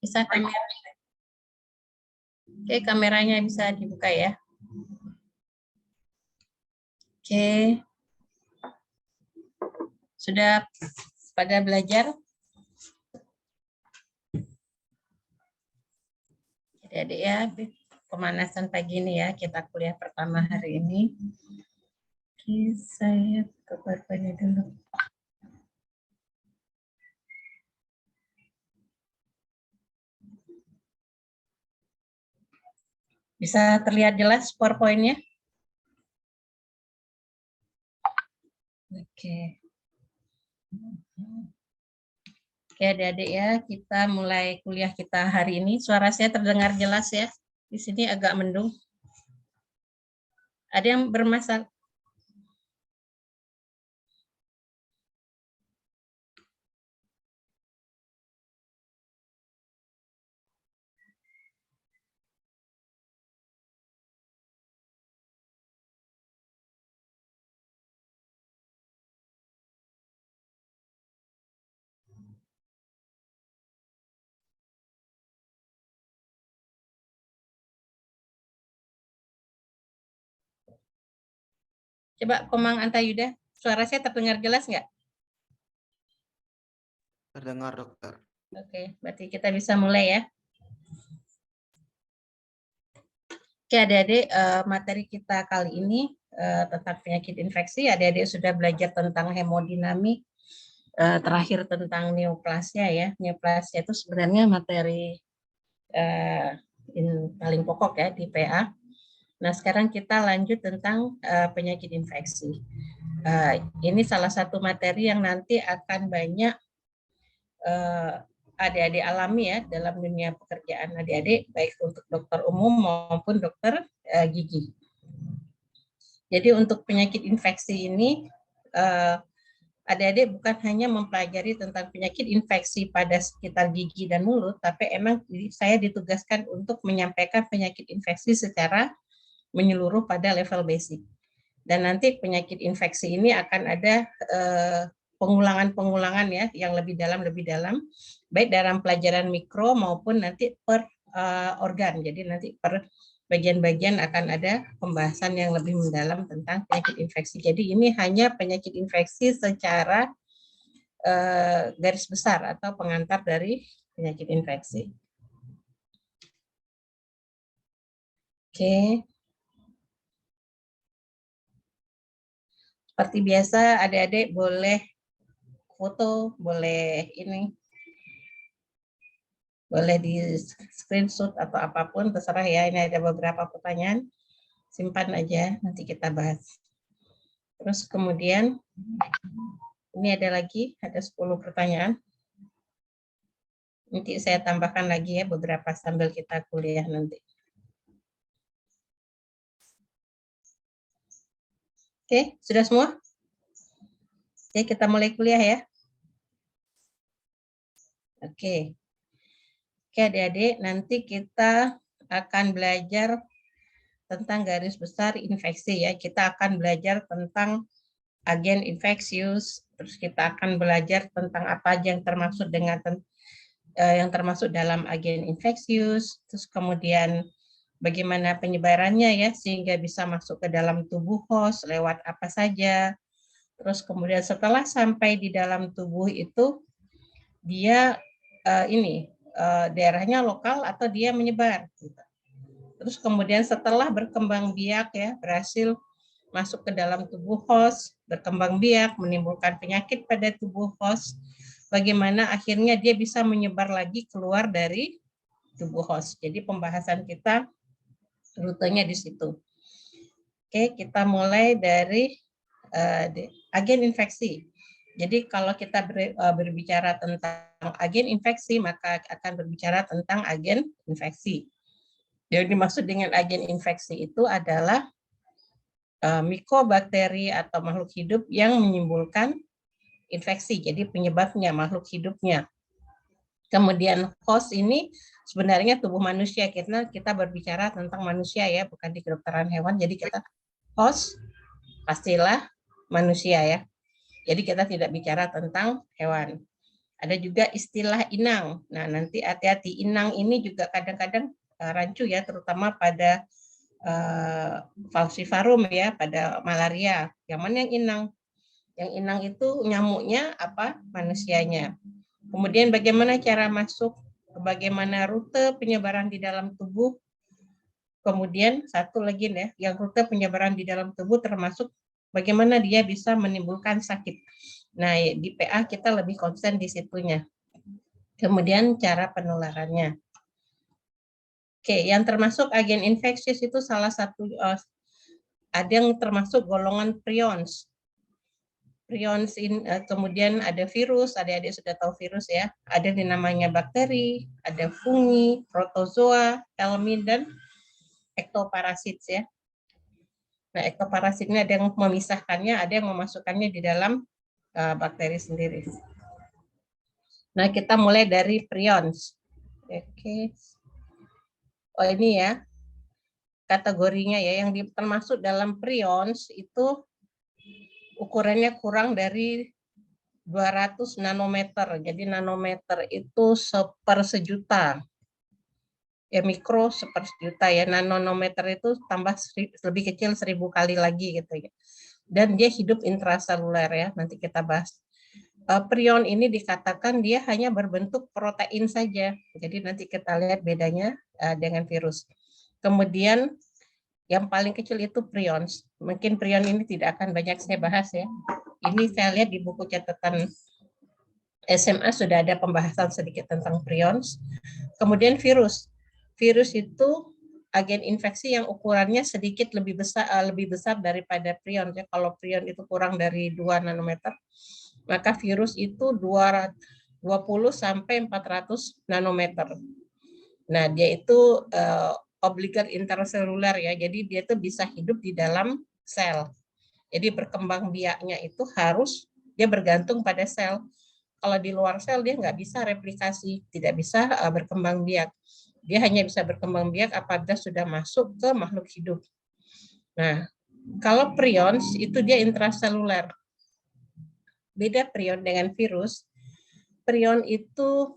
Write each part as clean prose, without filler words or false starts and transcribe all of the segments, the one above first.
Bisa kamera. Oke, kameranya bisa dibuka ya. Oke. Sudah pada belajar? Adik-adik ya, pemanasan pagi ini ya, kita kuliah pertama hari ini. Oke, saya ke PowerPoint dulu. Bisa terlihat jelas PowerPoint-nya? Oke. Oke, adik-adik ya, kita mulai kuliah kita hari ini. Suara saya terdengar jelas ya? Di sini agak mendung. Ada yang bermasalah? Coba Komang Antayuda, suara saya terdengar jelas nggak? Terdengar, dokter. Oke, berarti kita bisa mulai ya. Oke, adik-adik, materi kita kali ini tentang penyakit infeksi. Adik-adik sudah belajar tentang hemodinamik, terakhir tentang neoplasia ya. Neoplasia itu sebenarnya materi paling pokok ya di PA. Nah, sekarang kita lanjut tentang penyakit infeksi. Ini salah satu materi yang nanti akan banyak adik-adik alami ya dalam dunia pekerjaan adik-adik, baik untuk dokter umum maupun dokter gigi. Jadi untuk penyakit infeksi ini, adik-adik bukan hanya mempelajari tentang penyakit infeksi pada sekitar gigi dan mulut, tapi emang saya ditugaskan untuk menyampaikan penyakit infeksi secara menyeluruh pada level basic. Dan nanti penyakit infeksi ini akan ada pengulangan-pengulangan ya yang lebih dalam, baik dalam pelajaran mikro maupun nanti per organ. Jadi nanti per bagian-bagian akan ada pembahasan yang lebih mendalam tentang penyakit infeksi. Jadi ini hanya penyakit infeksi secara garis besar atau pengantar dari penyakit infeksi. Oke. Seperti biasa, adik-adik boleh foto, boleh ini, boleh di screenshot atau apapun, terserah ya. Ini ada beberapa pertanyaan, simpan aja, nanti kita bahas. Terus kemudian, ini ada lagi, ada 10 pertanyaan. Nanti saya tambahkan lagi ya beberapa sambil kita kuliah nanti. Oke, sudah semua? Oke, kita mulai kuliah ya. Oke. Oke, adik-adik, nanti kita akan belajar tentang garis besar infeksi ya. Kita akan belajar tentang agen infeksius, terus kita akan belajar tentang apa aja yang termasuk dengan yang termasuk dalam agen infeksius, terus kemudian bagaimana penyebarannya ya sehingga bisa masuk ke dalam tubuh host lewat apa saja. Terus kemudian setelah sampai di dalam tubuh itu dia daerahnya lokal atau dia menyebar. Terus kemudian setelah berkembang biak ya berhasil masuk ke dalam tubuh host, berkembang biak, menimbulkan penyakit pada tubuh host, bagaimana akhirnya dia bisa menyebar lagi keluar dari tubuh host. Jadi pembahasan kita rutenya di situ. Oke, kita mulai dari agen infeksi. Jadi kalau kita berbicara tentang agen infeksi, maka akan berbicara tentang agen infeksi. Yang dimaksud dengan agen infeksi itu adalah mikobakteri atau makhluk hidup yang menimbulkan infeksi, jadi penyebabnya makhluk hidupnya. Kemudian host ini sebenarnya tubuh manusia, kita berbicara tentang manusia ya, bukan di kedokteran hewan, jadi kita host pastilah manusia ya. Jadi kita tidak bicara tentang hewan. Ada juga istilah inang. Nah, nanti hati-hati, inang ini juga kadang-kadang rancu ya, terutama pada falciparum ya, pada malaria. Yang mana yang inang? Yang inang itu nyamuknya apa? Manusianya. Kemudian bagaimana cara masuk, bagaimana rute penyebaran di dalam tubuh. Kemudian satu lagi ya, yang rute penyebaran di dalam tubuh termasuk bagaimana dia bisa menimbulkan sakit. Nah, di PA kita lebih konsen di situnya. Kemudian cara penularannya. Oke, yang termasuk agen infeksius itu salah satu, ada yang termasuk golongan prions. Prions kemudian ada virus, adik-adik sudah tahu virus ya. Ada yang namanya bakteri, ada fungi, protozoa, helminth, dan ektoparasit ya. Nah, ektoparasit ini ada yang memisahkannya, ada yang memasukkannya di dalam bakteri sendiri. Nah, kita mulai dari prions. Oke. Oh, ini ya kategorinya ya, yang termasuk dalam prions itu ukurannya kurang dari 200 nanometer. Jadi nanometer itu sejuta. Ya, mikro sejuta ya. Nanometer itu tambah lebih kecil 1000 kali lagi gitu ya. Dan dia hidup intraseluler ya. Nanti kita bahas. Prion ini dikatakan dia hanya berbentuk protein saja. Jadi nanti kita lihat bedanya dengan virus. Kemudian yang paling kecil itu prions. Mungkin prion ini tidak akan banyak saya bahas ya. Ini saya lihat di buku catatan SMA sudah ada pembahasan sedikit tentang prions. Kemudian virus. Virus itu agen infeksi yang ukurannya sedikit lebih besar daripada prion. Kalau prion itu kurang dari 2 nanometer, maka virus itu 20 sampai 400 nanometer. Nah, dia itu obligat interseluler ya. Jadi dia itu bisa hidup di dalam sel. Jadi berkembang biaknya itu harus dia bergantung pada sel. Kalau di luar sel dia nggak bisa replikasi, tidak bisa berkembang biak. Dia hanya bisa berkembang biak apabila sudah masuk ke makhluk hidup. Nah, kalau prions itu dia intraseluler. Beda prion dengan virus. Prion itu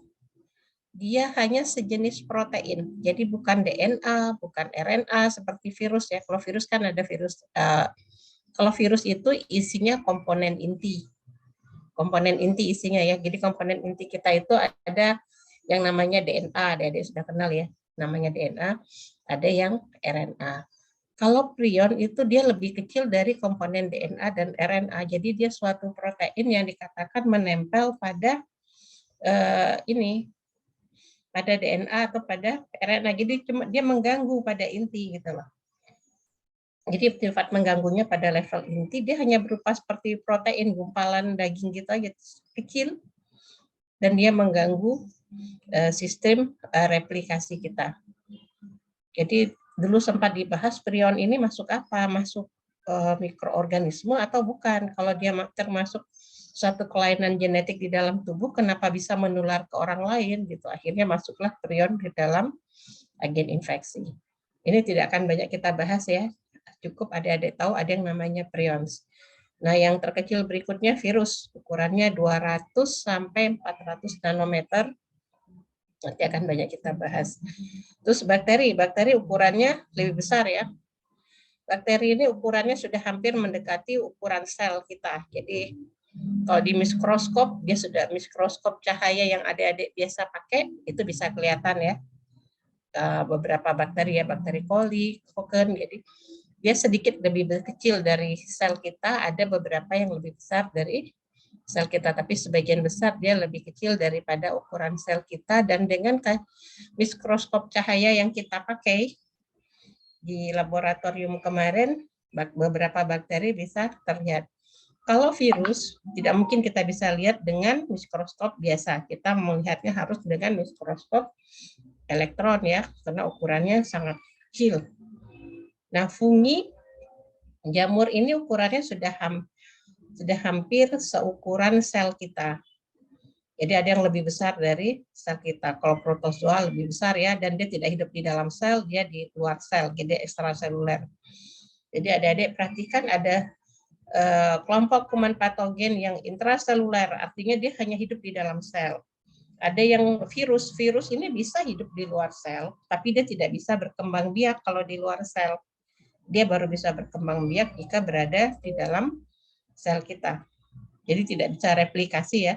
dia hanya sejenis protein. Jadi bukan DNA, bukan RNA seperti virus ya. Kalau virus kan ada virus. Kalau virus itu isinya komponen inti. Komponen inti isinya ya. Jadi komponen inti kita itu ada yang namanya DNA, adik-adik sudah kenal ya. Namanya DNA, ada yang RNA. Kalau prion itu dia lebih kecil dari komponen DNA dan RNA. Jadi dia suatu protein yang dikatakan menempel pada pada DNA atau pada RNA. Jadi dia mengganggu pada inti gitu loh. Jadi sifat mengganggunya pada level inti dia hanya berupa seperti protein gumpalan daging gitu aja kecil, dan dia mengganggu sistem replikasi kita. Jadi dulu sempat dibahas prion ini masuk apa? Masuk mikroorganisme atau bukan? Kalau dia termasuk suatu kelainan genetik di dalam tubuh, kenapa bisa menular ke orang lain gitu? Akhirnya masuklah prion di dalam agen infeksi. Ini tidak akan banyak kita bahas ya. Cukup adik-adik tahu ada yang namanya prions. Nah, yang terkecil berikutnya virus, ukurannya 200 sampai 400 nanometer. Nanti akan banyak kita bahas. Terus bakteri ukurannya lebih besar ya. Bakteri ini ukurannya sudah hampir mendekati ukuran sel kita. Jadi kalau di mikroskop, dia sudah mikroskop cahaya yang adik-adik biasa pakai, itu bisa kelihatan ya. Beberapa bakteri ya, bakteri coli, Koken, jadi dia sedikit lebih kecil dari sel kita, ada beberapa yang lebih besar dari sel kita, tapi sebagian besar dia lebih kecil daripada ukuran sel kita, dan dengan mikroskop cahaya yang kita pakai di laboratorium kemarin, beberapa bakteri bisa terlihat. Kalau virus, tidak mungkin kita bisa lihat dengan mikroskop biasa. Kita melihatnya harus dengan mikroskop elektron ya, karena ukurannya sangat kecil. Nah, fungi, jamur ini ukurannya sudah hampir seukuran sel kita. Jadi ada yang lebih besar dari sel kita. Kalau protozoa lebih besar ya, dan dia tidak hidup di dalam sel, dia di luar sel, jadi ekstraseluler. Jadi adik-adik perhatikan ada kelompok kuman patogen yang intraseluler, artinya dia hanya hidup di dalam sel. Ada yang virus ini bisa hidup di luar sel, tapi dia tidak bisa berkembang biak kalau di luar sel. Dia baru bisa berkembang biak jika berada di dalam sel kita. Jadi tidak bisa replikasi ya.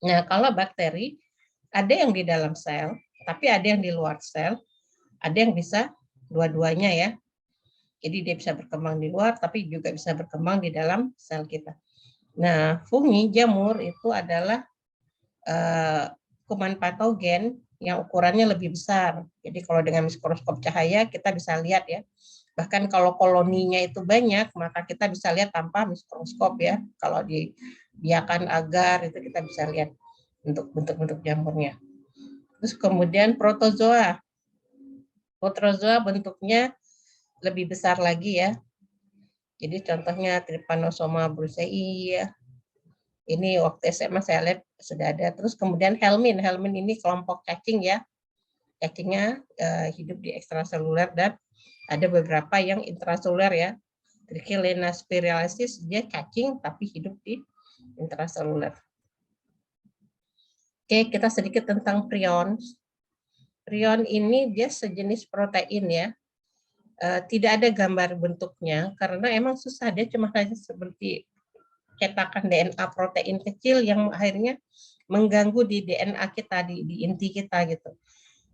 Nah, kalau bakteri ada yang di dalam sel, tapi ada yang di luar sel, ada yang bisa dua-duanya ya. Jadi dia bisa berkembang di luar, tapi juga bisa berkembang di dalam sel kita. Nah, fungi, jamur itu adalah kuman patogen yang ukurannya lebih besar. Jadi kalau dengan mikroskop cahaya kita bisa lihat ya. Bahkan kalau koloninya itu banyak, maka kita bisa lihat tanpa mikroskop ya. Kalau dibiarkan agar itu kita bisa lihat bentuk-bentuk jamurnya. Terus kemudian protozoa. Protozoa bentuknya lebih besar lagi ya. Jadi contohnya Trypanosoma brucei ya. Ini waktu SMA saya lihat sudah ada. Terus kemudian helmin. Helmin ini kelompok cacing ya. Cacingnya hidup di ekstraseluler dan ada beberapa yang intraseluler ya. Trichelina spiralis dia cacing tapi hidup di intraseluler. Oke, kita sedikit tentang prion. Prion ini dia sejenis protein ya. Tidak ada gambar bentuknya karena emang susah, dia cuma hanya seperti cetakan DNA protein kecil yang akhirnya mengganggu di DNA kita, di inti kita gitu.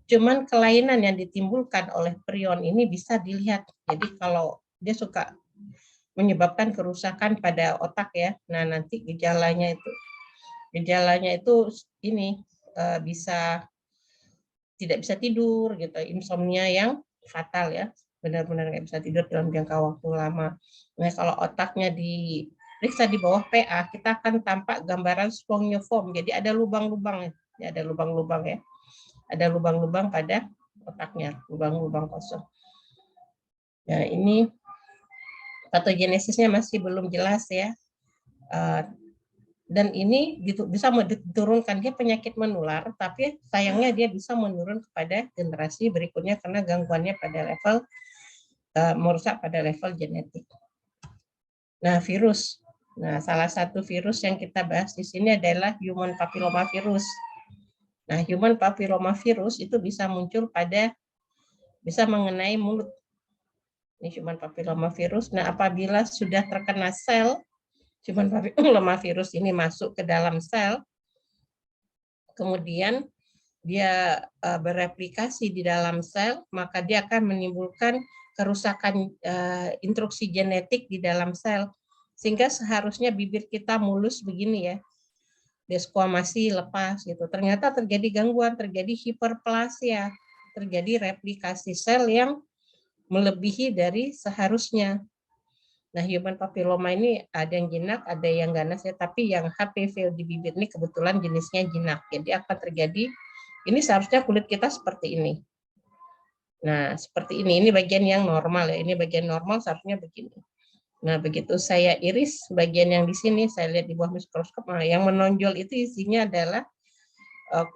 Cuman kelainan yang ditimbulkan oleh prion ini bisa dilihat. Jadi kalau dia suka menyebabkan kerusakan pada otak ya. Nah, nanti gejalanya itu ini bisa tidak bisa tidur gitu, insomnia yang fatal ya. Benar-benar nggak bisa tidur dalam jangka waktu lama. Nah, kalau otaknya diperiksa di bawah PA, kita akan tampak gambaran spongiform. Jadi ada lubang-lubang ya, ada lubang-lubang ya. Ada lubang-lubang pada otaknya, lubang-lubang kosong. Nah, ini patogenesisnya masih belum jelas ya. Dan ini bisa diturunkan, dia penyakit menular, tapi sayangnya dia bisa menurun kepada generasi berikutnya karena gangguannya pada level merusak pada level genetik. Nah, virus. Nah, salah satu virus yang kita bahas di sini adalah human papillomavirus. Nah, human papillomavirus itu bisa mengenai mulut. Ini human papillomavirus. Nah, apabila sudah terkena sel human papillomavirus ini masuk ke dalam sel, kemudian dia bereplikasi di dalam sel, maka dia akan menimbulkan kerusakan instruksi genetik di dalam sel, sehingga seharusnya bibir kita mulus begini ya, desquamasi lepas gitu. Ternyata terjadi gangguan, terjadi hiperplasia, terjadi replikasi sel yang melebihi dari seharusnya. Nah, human papilloma ini ada yang jinak, ada yang ganas ya, tapi yang HPV di bibir ini kebetulan jenisnya jinak. Jadi akan terjadi, ini seharusnya kulit kita seperti ini. Nah, seperti ini bagian yang normal ya, ini bagian normal seharusnya begini. Nah, begitu saya iris bagian yang di sini, saya lihat di bawah mikroskop, nah yang menonjol itu isinya adalah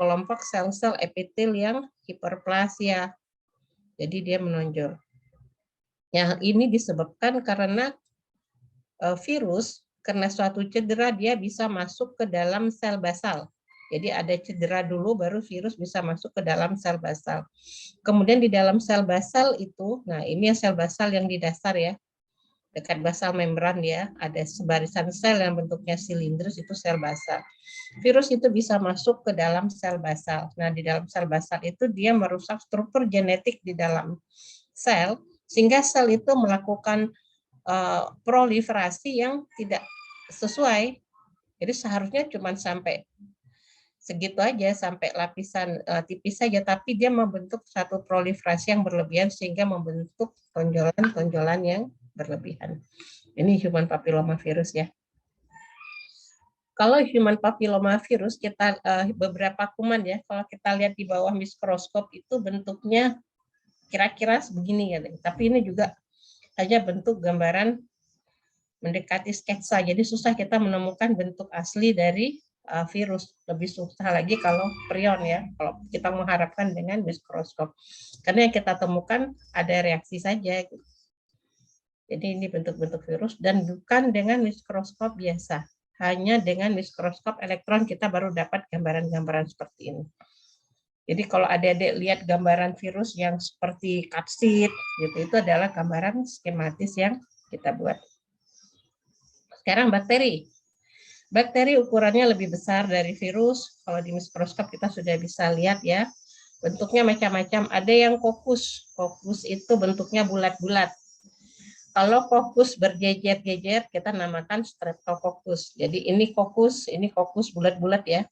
kelompok sel-sel epitel yang hiperplasia. Jadi dia menonjol. Yang ini disebabkan karena virus karena suatu cedera dia bisa masuk ke dalam sel basal. Jadi ada cedera dulu baru virus bisa masuk ke dalam sel basal. Kemudian di dalam sel basal itu, nah ini sel basal yang di dasar ya, dekat basal membran ya, ada sebarisan sel yang bentuknya silindris itu sel basal. Virus itu bisa masuk ke dalam sel basal. Nah di dalam sel basal itu dia merusak struktur genetik di dalam sel sehingga sel itu melakukan proliferasi yang tidak sesuai. Jadi seharusnya cuma sampai segitu aja, sampai lapisan tipis saja, tapi dia membentuk satu proliferasi yang berlebihan sehingga membentuk tonjolan-tonjolan yang berlebihan. Ini human papillomavirus ya. Kalau human papillomavirus kita beberapa kuman ya, kalau kita lihat di bawah mikroskop itu bentuknya kira-kira begini ya, tapi ini juga hanya bentuk gambaran mendekati sketsa, jadi susah kita menemukan bentuk asli dari virus. Lebih susah lagi kalau prion ya, kalau kita mengharapkan dengan mikroskop. Karena yang kita temukan ada reaksi saja. Jadi ini bentuk-bentuk virus dan bukan dengan mikroskop biasa. Hanya dengan mikroskop elektron kita baru dapat gambaran-gambaran seperti ini. Jadi kalau adik-adik lihat gambaran virus yang seperti kapsid, gitu, itu adalah gambaran skematis yang kita buat. Sekarang bakteri. Bakteri ukurannya lebih besar dari virus. Kalau di mikroskop kita sudah bisa lihat ya. Bentuknya macam-macam. Ada yang kokus. Kokus itu bentuknya bulat-bulat. Kalau kokus berjejer-jejer, kita namakan streptococcus. Jadi ini kokus bulat-bulat ya.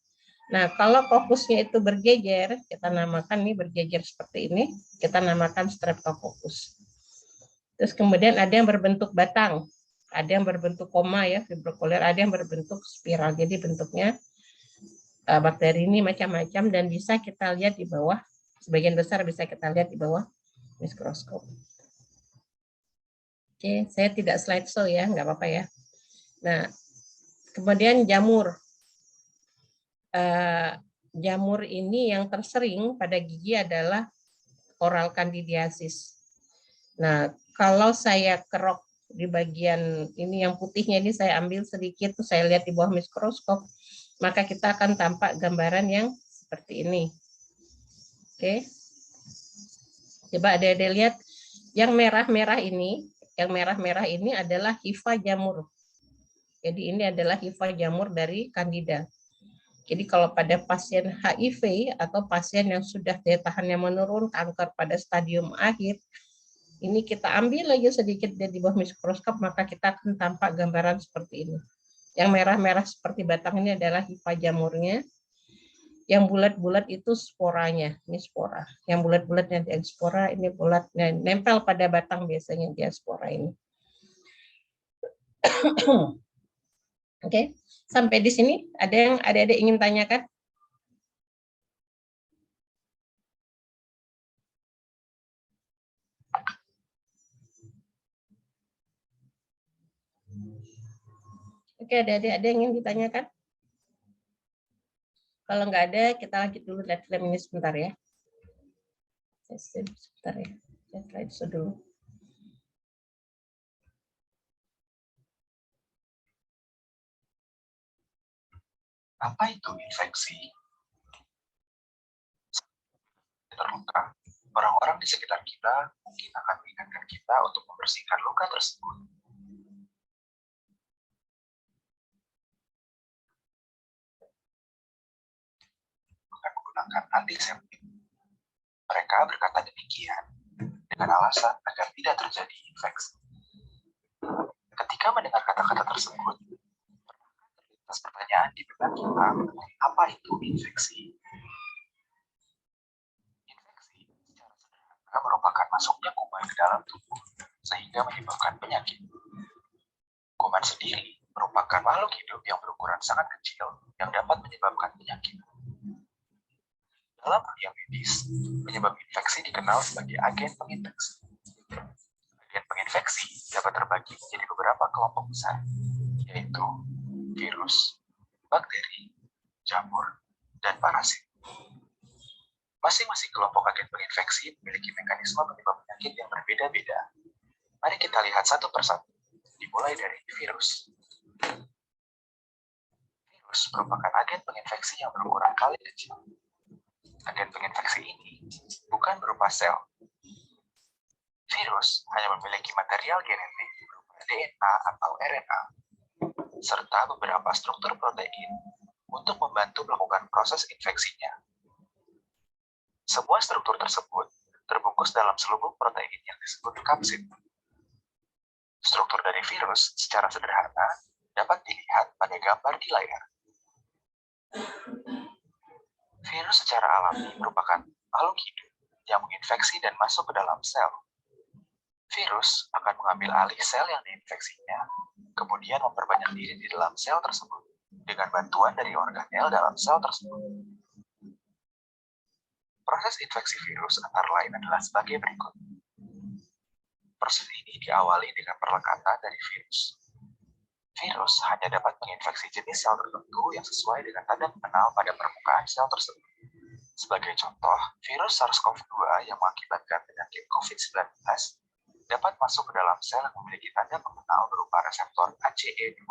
Nah, kalau kokusnya itu berjejer, kita namakan ini berjejer seperti ini, kita namakan streptococcus. Terus kemudian ada yang berbentuk batang, ada yang berbentuk koma ya, fibrokuler, ada yang berbentuk spiral. Jadi bentuknya bakteri ini macam-macam dan bisa kita lihat di bawah, sebagian besar bisa kita lihat di bawah mikroskop. Oke, saya tidak slideshow ya, nggak apa-apa ya. Nah, kemudian jamur. Jamur ini yang tersering pada gigi adalah oral candidiasis. Nah, kalau saya kerok di bagian ini yang putihnya ini saya ambil sedikit, tuh saya lihat di bawah mikroskop, maka kita akan tampak gambaran yang seperti ini. Oke. Coba ada lihat yang merah-merah ini. Yang merah-merah ini adalah hifa jamur. Jadi ini adalah hifa jamur dari Candida. Jadi kalau pada pasien HIV atau pasien yang sudah daya tahannya menurun, kanker pada stadium akhir, ini kita ambil lagi sedikit di bawah mikroskop, maka kita akan tampak gambaran seperti ini. Yang merah-merah seperti batang ini adalah hifa jamurnya. Yang bulat-bulat itu sporanya, ini spora. Yang bulat-bulatnya diaspora, ini bulat, nempel pada batang biasanya diaspora ini. Oke, sampai di sini ada yang ada ingin tanyakan? Oke, ada yang ingin ditanyakan? Kalau nggak ada, kita lanjut dulu lihat film ini sebentar ya. Sebentar ya, saya slide dulu. Apa itu infeksi? Terluka, orang-orang di sekitar kita mungkin akan mengingatkan kita untuk membersihkan luka tersebut. Bukan menggunakan antiseptik. Mereka berkata demikian dengan alasan agar tidak terjadi infeksi. Ketika mendengar kata-kata tersebut, terlintas pertanyaan di benak kita, apa itu infeksi? Infeksi secara sederhana merupakan masuknya kuman ke dalam tubuh sehingga menyebabkan penyakit. Kuman sendiri merupakan makhluk hidup yang berukuran sangat kecil yang dapat menyebabkan penyakit. Dalam dunia medis, penyebab infeksi dikenal sebagai agen penginfeksi. Agen penginfeksi dapat terbagi menjadi beberapa kelompok besar, yaitu virus, bakteri, jamur, dan parasit. Masing-masing kelompok agen penginfeksi memiliki mekanisme penyebab penyakit yang berbeda-beda. Mari kita lihat satu persatu, dimulai dari virus. Virus merupakan agen penginfeksi yang berukuran kali kecil. Agen penginfeksi ini bukan berupa sel. Virus hanya memiliki material genetik berupa DNA atau RNA, serta beberapa struktur protein untuk membantu melakukan proses infeksinya. Semua struktur tersebut terbungkus dalam selubung protein yang disebut kapsid. Struktur dari virus secara sederhana dapat dilihat pada gambar di layar. Virus secara alami merupakan makhluk hidup yang menginfeksi dan masuk ke dalam sel. Virus akan mengambil alih sel yang diinfeksinya, kemudian memperbanyak diri di dalam sel tersebut dengan bantuan dari organel dalam sel tersebut. Proses infeksi virus antara lain adalah sebagai berikut. Proses ini diawali dengan perlekatan dari virus. Virus hanya dapat menginfeksi jenis sel tertentu yang sesuai dengan tanda pengenal pada permukaan sel tersebut. Sebagai contoh, virus SARS-CoV-2 yang mengakibatkan penyakit COVID-19 dapat masuk ke dalam sel yang memiliki tanda pengenal berupa reseptor ACE2.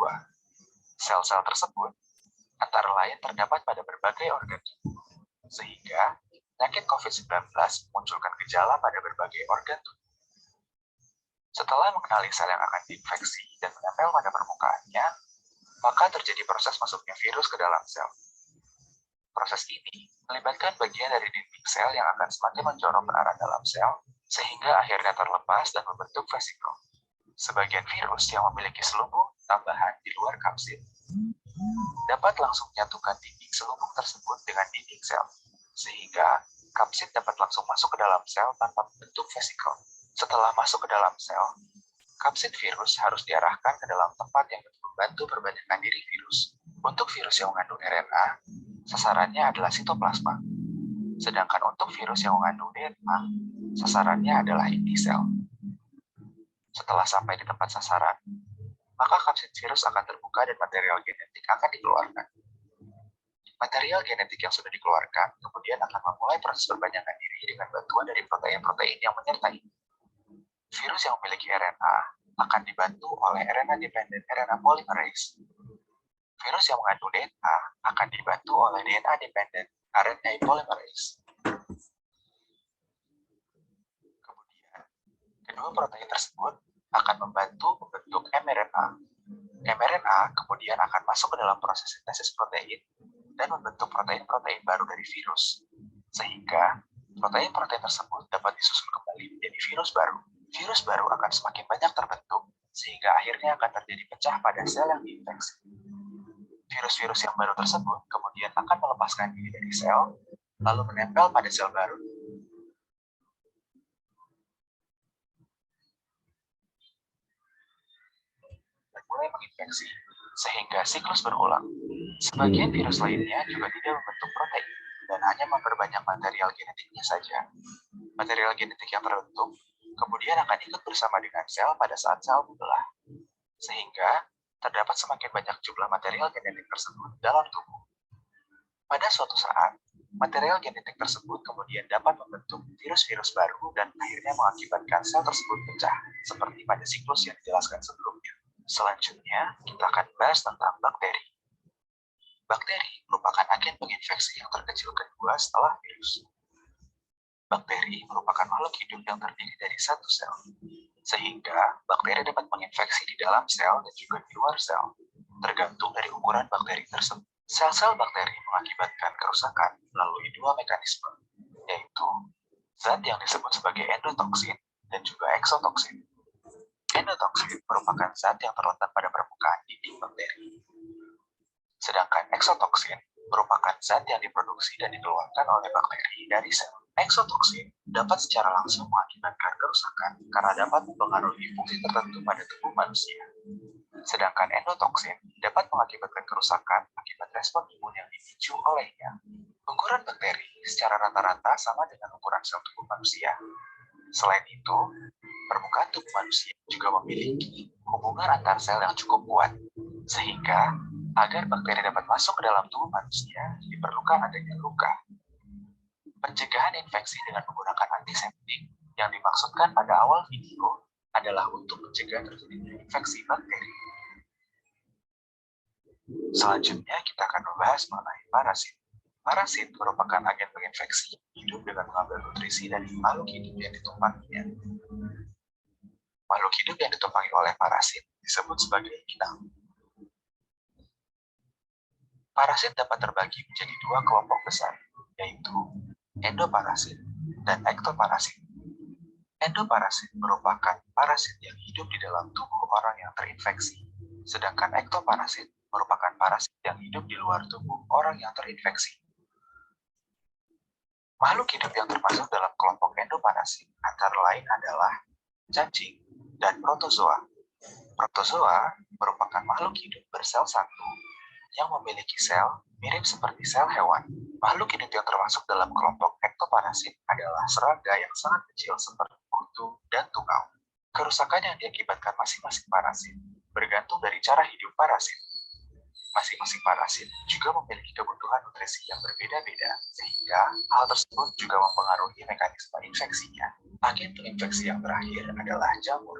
Sel-sel tersebut antara lain terdapat pada berbagai organ tubuh, sehingga penyakit COVID-19 memunculkan gejala pada berbagai organ tubuh. Setelah mengenali sel yang akan diinfeksi dan menempel pada permukaannya, maka terjadi proses masuknya virus ke dalam sel. Proses ini melibatkan bagian dari dinding sel yang akan semakin menjorok ke arah dalam sel, sehingga akhirnya terlepas dan membentuk vesikel. Sebagian virus yang memiliki selubung tambahan di luar kapsid dapat langsung menyatukan dinding selubung tersebut dengan dinding sel, sehingga kapsid dapat langsung masuk ke dalam sel tanpa membentuk vesikel. Setelah masuk ke dalam sel, kapsid virus harus diarahkan ke dalam tempat yang membantu perbandingan diri virus. Untuk virus yang mengandung RNA, sasarannya adalah sitoplasma. Sedangkan untuk virus yang mengandung DNA, sasarannya adalah inti sel. Setelah sampai di tempat sasaran, maka kapsid virus akan terbuka dan material genetik akan dikeluarkan. Material genetik yang sudah dikeluarkan kemudian akan memulai proses perbanyakan diri dengan bantuan dari protein-protein yang menyertai. Virus yang memiliki RNA akan dibantu oleh RNA-dependent RNA polymerase. Virus yang mengandung DNA akan dibantu oleh DNA-dependent RNA polymerase. Kemudian, kedua protein tersebut akan membantu membentuk mRNA. mRNA kemudian akan masuk ke dalam proses sintesis protein dan membentuk protein-protein baru dari virus. Sehingga protein-protein tersebut dapat disusun kembali menjadi virus baru. Virus baru akan semakin banyak terbentuk, sehingga akhirnya akan terjadi pecah pada sel yang diinfeksi. Virus-virus yang baru tersebut kemudian akan melepaskan diri dari sel, lalu menempel pada sel baru. Dan mulai menginfeksi, sehingga siklus berulang. Sebagian virus lainnya juga tidak membentuk protein, dan hanya memperbanyak material genetiknya saja. Material genetik yang terbentuk kemudian akan ikut bersama dengan sel pada saat sel membelah, sehingga terdapat semakin banyak jumlah material genetik tersebut dalam tubuh. Pada suatu saat, material genetik tersebut kemudian dapat membentuk virus-virus baru dan akhirnya mengakibatkan sel tersebut pecah, seperti pada siklus yang dijelaskan sebelumnya. Selanjutnya, kita akan bahas tentang bakteri. Bakteri merupakan agen penginfeksi yang terkecil kedua setelah virus. Bakteri merupakan makhluk hidup yang terdiri dari satu sel, sehingga bakteri dapat menginfeksi di dalam sel dan juga di luar sel, tergantung dari ukuran bakteri tersebut. Sel-sel bakteri mengakibatkan kerusakan melalui dua mekanisme, yaitu zat yang disebut sebagai endotoksin dan juga eksotoksin. Endotoksin merupakan zat yang terletak pada permukaan dinding bakteri, sedangkan eksotoksin merupakan zat yang diproduksi dan dikeluarkan oleh bakteri dari sel. Eksotoksin dapat secara langsung mengakibatkan kerusakan karena dapat mempengaruhi fungsi tertentu pada tubuh manusia. Sedangkan endotoksin dapat mengakibatkan kerusakan akibat respon imun yang dipicu olehnya. Ukuran bakteri secara rata-rata sama dengan ukuran sel tubuh manusia. Selain itu, permukaan tubuh manusia juga memiliki hubungan antar sel yang cukup kuat, sehingga agar bakteri dapat masuk ke dalam tubuh manusia diperlukan adanya luka. Pencegahan infeksi dengan menggunakan antiseptik yang dimaksudkan pada awal video adalah untuk mencegah terjadinya infeksi bakteri. Selanjutnya kita akan membahas mengenai parasit. Parasit merupakan agen penginfeksi hidup dengan mengambil nutrisi dari makhluk hidup yang ditumpanginya. Makhluk hidup yang ditumpangi oleh parasit disebut sebagai inang. Parasit dapat terbagi menjadi dua kelompok besar, yaitu endoparasit dan ektoparasit. Endoparasit merupakan parasit yang hidup di dalam tubuh orang yang terinfeksi, sedangkan ektoparasit merupakan parasit yang hidup di luar tubuh orang yang terinfeksi. Makhluk hidup yang termasuk dalam kelompok endoparasit antara lain adalah cacing dan protozoa. Protozoa merupakan makhluk hidup bersel satu yang memiliki sel mirip seperti sel hewan. Makhluk hidup yang termasuk dalam kelompok ektoparasit adalah serangga yang sangat kecil seperti kutu dan tungau. Kerusakan yang diakibatkan masing-masing parasit bergantung dari cara hidup parasit. Masing-masing parasit juga memiliki kebutuhan nutrisi yang berbeda-beda, sehingga hal tersebut juga mempengaruhi mekanisme infeksinya. Agen penginfeksi yang terakhir adalah jamur.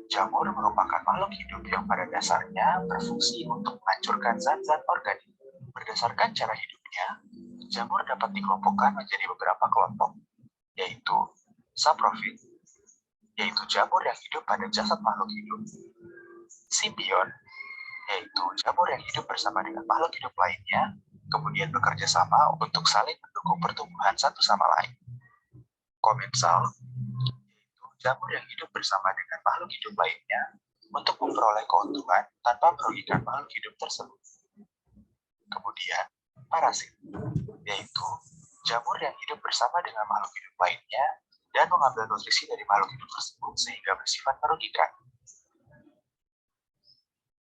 Jamur merupakan makhluk hidup yang pada dasarnya berfungsi untuk menghancurkan zat-zat organik. Berdasarkan cara hidupnya, jamur dapat dikelompokkan menjadi beberapa kelompok, yaitu saprofit, yaitu jamur yang hidup pada jasad makhluk hidup. Simbion, yaitu jamur yang hidup bersama dengan makhluk hidup lainnya, kemudian bekerja sama untuk saling mendukung pertumbuhan satu sama lain. Komensal, yaitu jamur yang hidup bersama dengan makhluk hidup lainnya untuk memperoleh keuntungan tanpa merugikan makhluk hidup tersebut. Kemudian, parasit, yaitu jamur yang hidup bersama dengan makhluk hidup lainnya dan mengambil nutrisi dari makhluk hidup tersebut sehingga bersifat merugikan.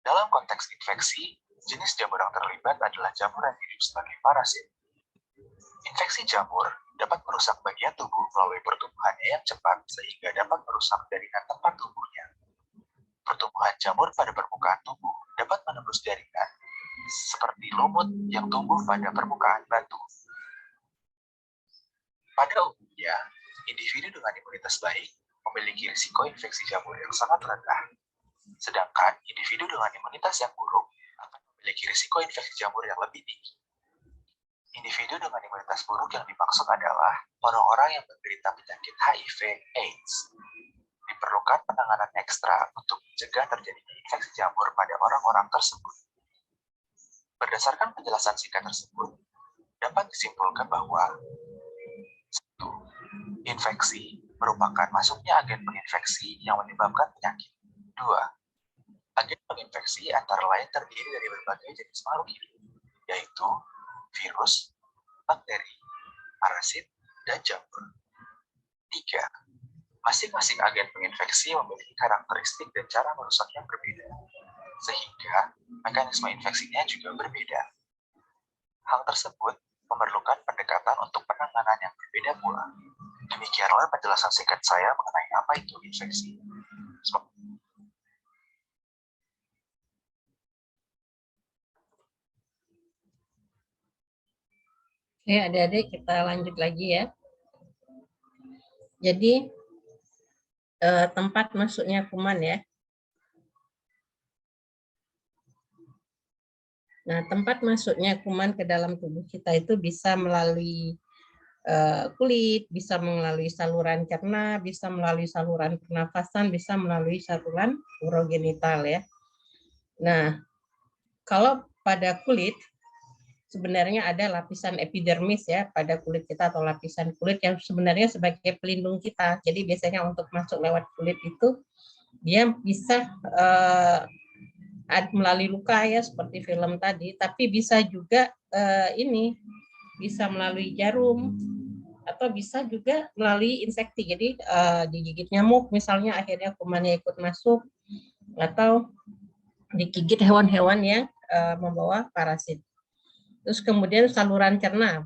Dalam konteks infeksi, jenis jamur yang terlibat adalah jamur yang hidup sebagai parasit. Infeksi jamur dapat merusak bagian tubuh melalui pertumbuhannya yang cepat sehingga dapat merusak jaringan tempat tumbuhnya. Pertumbuhan jamur pada permukaan tubuh dapat menembus jaringan, seperti lumut yang tumbuh pada permukaan batu. Pada umumnya, individu dengan imunitas baik memiliki risiko infeksi jamur yang sangat rendah. Sedangkan individu dengan imunitas yang buruk akan memiliki risiko infeksi jamur yang lebih tinggi. Individu dengan imunitas buruk yang dimaksud adalah orang-orang yang menderita penyakit HIV/AIDS. Diperlukan penanganan ekstra untuk mencegah terjadinya infeksi jamur pada orang-orang tersebut. Berdasarkan penjelasan singkat tersebut, dapat disimpulkan bahwa 1. Infeksi merupakan masuknya agen penginfeksi yang menyebabkan penyakit. 2. Agen penginfeksi antara lain terdiri dari berbagai jenis makhluk hidup, yaitu virus, bakteri, parasit, dan jamur. 3. Masing-masing agen penginfeksi memiliki karakteristik dan cara merusak yang berbeda, sehingga mekanisme infeksinya juga berbeda. Hal tersebut memerlukan pendekatan untuk penanganan yang berbeda pula. Demikianlah penjelasan singkat saya mengenai apa itu infeksi. Oke, adik-adik kita lanjut lagi ya. Jadi tempat masuknya kuman ya. Nah, tempat masuknya kuman ke dalam tubuh kita itu bisa melalui kulit, bisa melalui saluran cerna, bisa melalui saluran pernafasan, bisa melalui saluran urogenital ya. Nah, kalau pada kulit sebenarnya ada lapisan epidermis ya pada kulit kita atau lapisan kulit yang sebenarnya sebagai pelindung kita. Jadi biasanya untuk masuk lewat kulit itu dia bisa melalui luka ya seperti film tadi, tapi bisa juga ini bisa melalui jarum atau bisa juga melalui inseksi. Jadi digigit nyamuk misalnya akhirnya kumannya ikut masuk atau digigit hewan-hewan yang membawa parasit. Terus kemudian saluran cerna.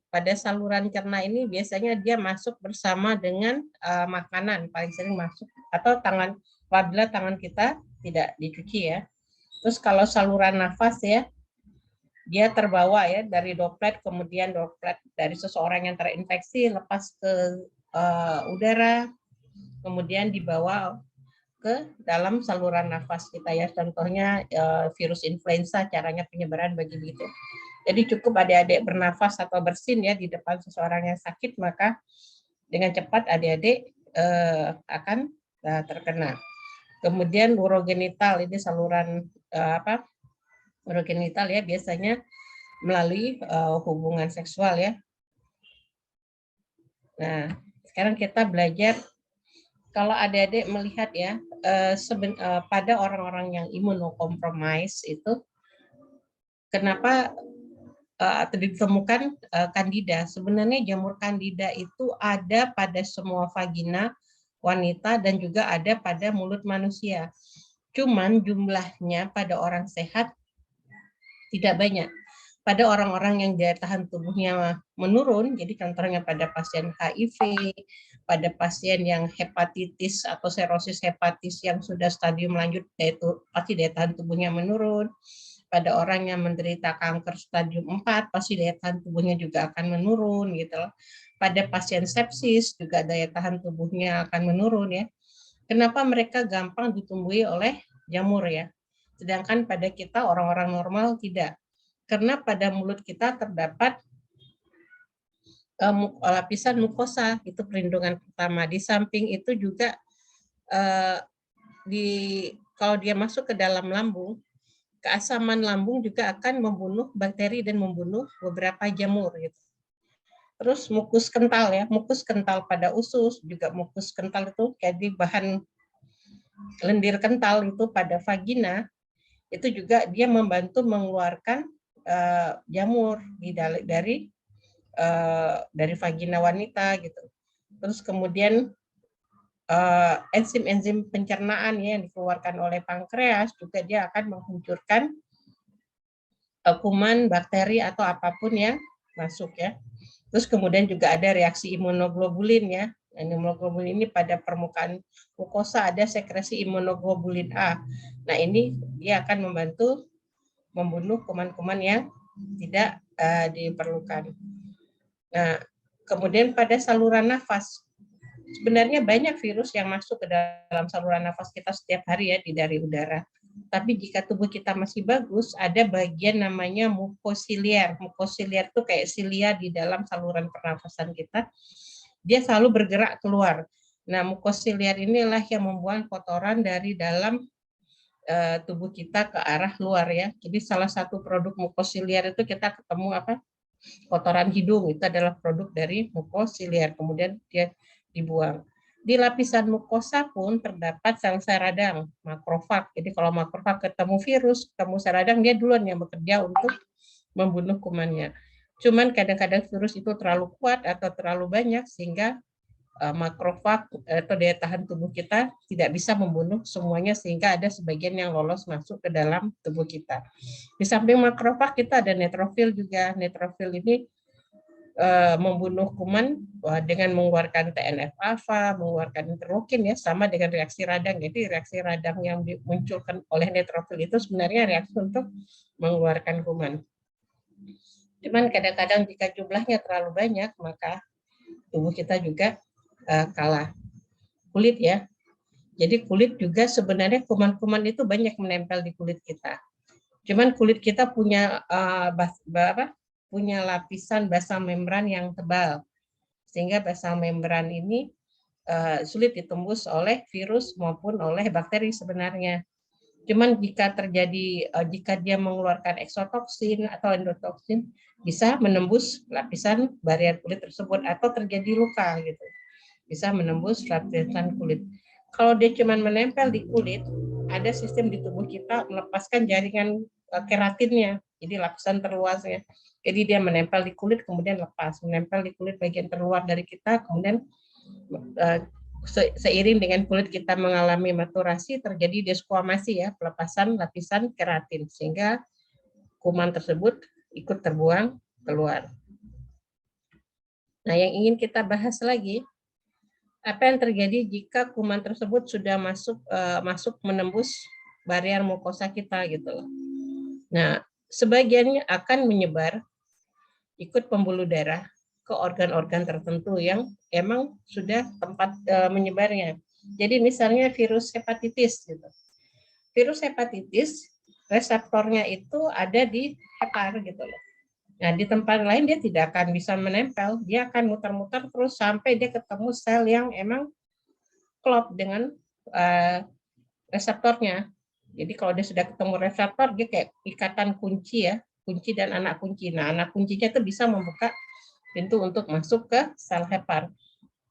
Pada saluran cerna ini biasanya dia masuk bersama dengan makanan, paling sering masuk, atau tangan, apabila tangan kita tidak dicuci ya. Terus kalau saluran nafas ya, dia terbawa ya dari droplet, kemudian droplet dari seseorang yang terinfeksi lepas ke udara, kemudian dibawa ke dalam saluran nafas kita ya. Contohnya virus influenza, caranya penyebaran begitu. Jadi cukup adik-adik bernafas atau bersin ya di depan seseorang yang sakit, maka dengan cepat adik-adik akan terkena. Kemudian urogenital, ini saluran urogenital ya, biasanya melalui hubungan seksual ya. Nah, sekarang kita belajar kalau adik-adik melihat ya pada orang-orang yang imunokompromis itu kenapa atau ditemukan kandida. Sebenarnya jamur kandida itu ada pada semua vagina wanita dan juga ada pada mulut manusia. Cuman jumlahnya pada orang sehat tidak banyak. Pada orang-orang yang daya tahan tubuhnya menurun, jadi contohnya pada pasien HIV, pada pasien yang hepatitis atau serosis hepatis yang sudah stadium lanjut, yaitu pasti daya tahan tubuhnya menurun. pada orang yang menderita kanker stadium 4, pasti daya tahan tubuhnya juga akan menurun gitu loh. Pada pasien sepsis juga daya tahan tubuhnya akan menurun ya. Kenapa mereka gampang ditumbuhi oleh jamur ya? Sedangkan pada kita orang-orang normal tidak. Karena pada mulut kita terdapat lapisan mukosa, itu perlindungan pertama. Di samping itu juga kalau dia masuk ke dalam lambung, keasaman lambung juga akan membunuh bakteri dan membunuh beberapa jamur gitu. Terus mukus kental ya, mukus kental pada usus, juga mukus kental itu jadi bahan lendir kental itu pada vagina, itu juga dia membantu mengeluarkan jamur dari vagina wanita gitu. Terus kemudian enzim-enzim pencernaan ya, yang dikeluarkan oleh pankreas juga dia akan menghancurkan kuman, bakteri atau apapun yang masuk ya. Terus kemudian juga ada reaksi imunoglobulin ya. Imunoglobulin ini pada permukaan mukosa ada sekresi imunoglobulin A. Nah ini dia akan membantu membunuh kuman-kuman yang tidak diperlukan. Nah kemudian pada saluran nafas, sebenarnya banyak virus yang masuk ke dalam saluran nafas kita setiap hari ya dari udara. Tapi jika tubuh kita masih bagus, ada bagian namanya mukosiliar. Mukosiliar itu kayak silia di dalam saluran pernafasan kita. Dia selalu bergerak keluar. Nah, mukosiliar inilah yang membuang kotoran dari dalam tubuh kita ke arah luar ya. Jadi salah satu produk mukosiliar itu kita ketemu kotoran hidung, itu adalah produk dari mukosiliar. Kemudian dia dibuang. Di lapisan mukosa pun terdapat sel-sel radang, makrofag. Jadi kalau makrofag ketemu virus, ketemu sel radang, dia duluan yang bekerja untuk membunuh kumannya. Cuman kadang-kadang virus itu terlalu kuat atau terlalu banyak sehingga makrofag atau daya tahan tubuh kita tidak bisa membunuh semuanya, sehingga ada sebagian yang lolos masuk ke dalam tubuh kita. Di samping makrofag kita ada neutrofil juga. Neutrofil ini membunuh kuman dengan mengeluarkan TNF-alfa, mengeluarkan interleukin ya, sama dengan reaksi radang. Jadi reaksi radang yang dimunculkan oleh neutrofil itu sebenarnya reaksi untuk mengeluarkan kuman. Cuman kadang-kadang jika jumlahnya terlalu banyak, maka tubuh kita juga kalah. Kulit ya. Jadi kulit juga sebenarnya kuman-kuman itu banyak menempel di kulit kita. Cuman kulit kita punya punya lapisan basal membran yang tebal, sehingga basal membran ini sulit ditembus oleh virus maupun oleh bakteri sebenarnya. Cuman jika dia mengeluarkan eksotoksin atau endotoksin, bisa menembus lapisan barrier kulit tersebut atau terjadi luka gitu, bisa menembus lapisan kulit. Kalau dia cuma menempel di kulit, ada sistem di tubuh kita melepaskan jaringan keratinnya, jadi lapisan terluasnya. Jadi dia menempel di kulit kemudian lepas, menempel di kulit bagian terluar dari kita, kemudian seiring dengan kulit kita mengalami maturasi terjadi desquamasi ya, pelepasan lapisan keratin, sehingga kuman tersebut ikut terbuang keluar. Nah, yang ingin kita bahas lagi, apa yang terjadi jika kuman tersebut sudah masuk menembus barrier mukosa kita gitu loh. Nah, sebagiannya akan menyebar ikut pembuluh darah ke organ-organ tertentu yang emang sudah tempat menyebarnya. Jadi misalnya virus hepatitis gitu. Virus hepatitis reseptornya itu ada di hepar gitu loh. Nah, di tempat lain dia tidak akan bisa menempel, dia akan muter-muter terus sampai dia ketemu sel yang emang klop dengan reseptornya. Jadi kalau dia sudah ketemu reseptor, dia kayak ikatan kunci ya, kunci dan anak kunci. Nah, anak kuncinya itu bisa membuka pintu untuk masuk ke sel hepar.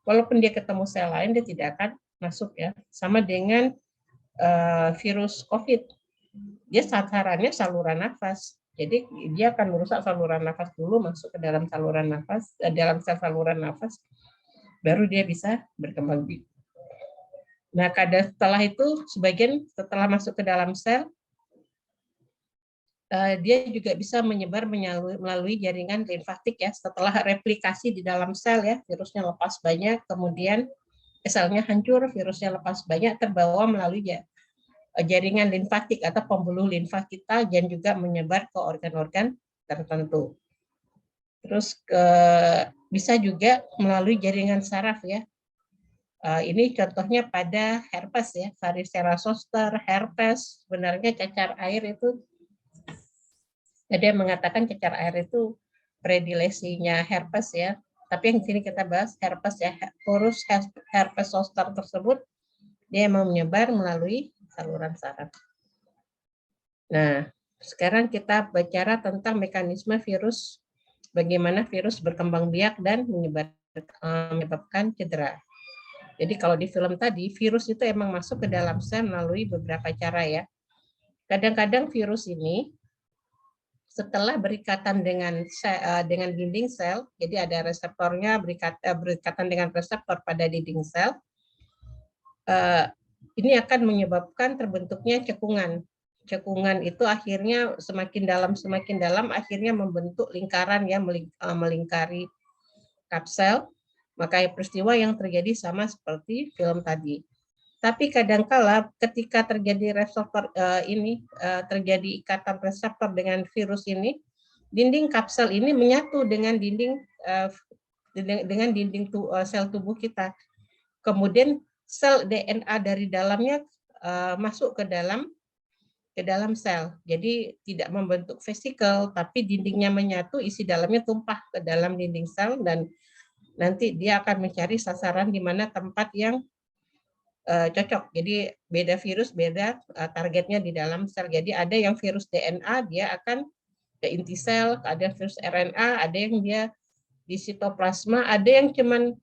Walaupun dia ketemu sel lain, dia tidak akan masuk ya. Sama dengan virus COVID. Dia sasarannya saluran nafas. Jadi dia akan merusak saluran nafas dulu, masuk ke dalam saluran nafas, dalam sel saluran nafas, baru dia bisa berkembang biak. Nah, setelah itu, sebagian setelah masuk ke dalam sel, dia juga bisa menyebar melalui jaringan limfatik ya. Setelah replikasi di dalam sel ya, virusnya lepas banyak, kemudian selnya hancur, virusnya lepas banyak, terbawa melalui jaringan limfatik atau pembuluh limfa kita dan juga menyebar ke organ-organ tertentu. Terus bisa juga melalui jaringan saraf ya. Ini contohnya pada herpes ya, varicella zoster, herpes. Sebenarnya cacar air itu, ada yang mengatakan cacar air itu predilesinya herpes ya. Tapi yang sini kita bahas herpes ya, virus herpes zoster tersebut dia mau menyebar melalui saluran saraf. Nah, sekarang kita bicara tentang mekanisme virus, bagaimana virus berkembang biak dan menyebabkan cedera. Jadi kalau di film tadi, virus itu emang masuk ke dalam sel melalui beberapa cara ya. Kadang-kadang virus ini setelah berikatan dengan dinding sel, jadi ada reseptornya berikatan dengan reseptor pada dinding sel, ini akan menyebabkan terbentuknya cekungan. Cekungan itu akhirnya semakin dalam akhirnya membentuk lingkaran yang melingkari kapsel. Maka peristiwa yang terjadi sama seperti film tadi. Tapi kadangkala ketika terjadi reseptor terjadi ikatan reseptor dengan virus ini, dinding kapsel ini menyatu dengan dinding sel tubuh kita. Kemudian sel DNA dari dalamnya masuk ke dalam sel. Jadi tidak membentuk vesikel, tapi dindingnya menyatu, isi dalamnya tumpah ke dalam dinding sel, dan nanti dia akan mencari sasaran di mana tempat yang cocok. Jadi beda virus, beda targetnya di dalam sel. Jadi ada yang virus DNA, dia akan ke inti sel, ada virus RNA, ada yang dia di sitoplasma, ada yang cuman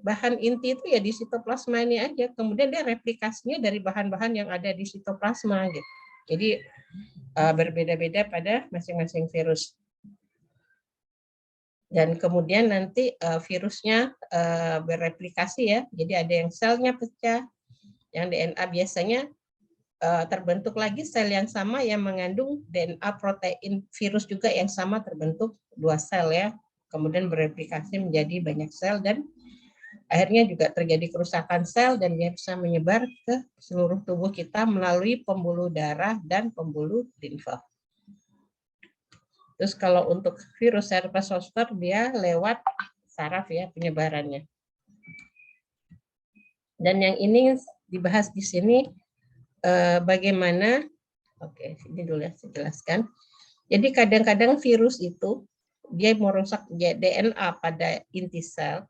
bahan inti itu ya di sitoplasma ini aja, kemudian dia replikasinya dari bahan-bahan yang ada di sitoplasma gitu. Jadi berbeda-beda pada masing-masing virus. Dan kemudian nanti virusnya bereplikasi ya. Jadi ada yang selnya pecah, yang DNA biasanya terbentuk lagi sel yang sama yang mengandung DNA protein virus juga yang sama, terbentuk 2 sel ya. Kemudian bereplikasi menjadi banyak sel dan akhirnya juga terjadi kerusakan sel dan dia bisa menyebar ke seluruh tubuh kita melalui pembuluh darah dan pembuluh limfa. Terus kalau untuk virus herpes zoster dia lewat saraf ya penyebarannya. Dan yang ini dibahas di sini bagaimana, ini dulu ya saya jelaskan. Jadi kadang-kadang virus itu dia merusak DNA pada inti sel,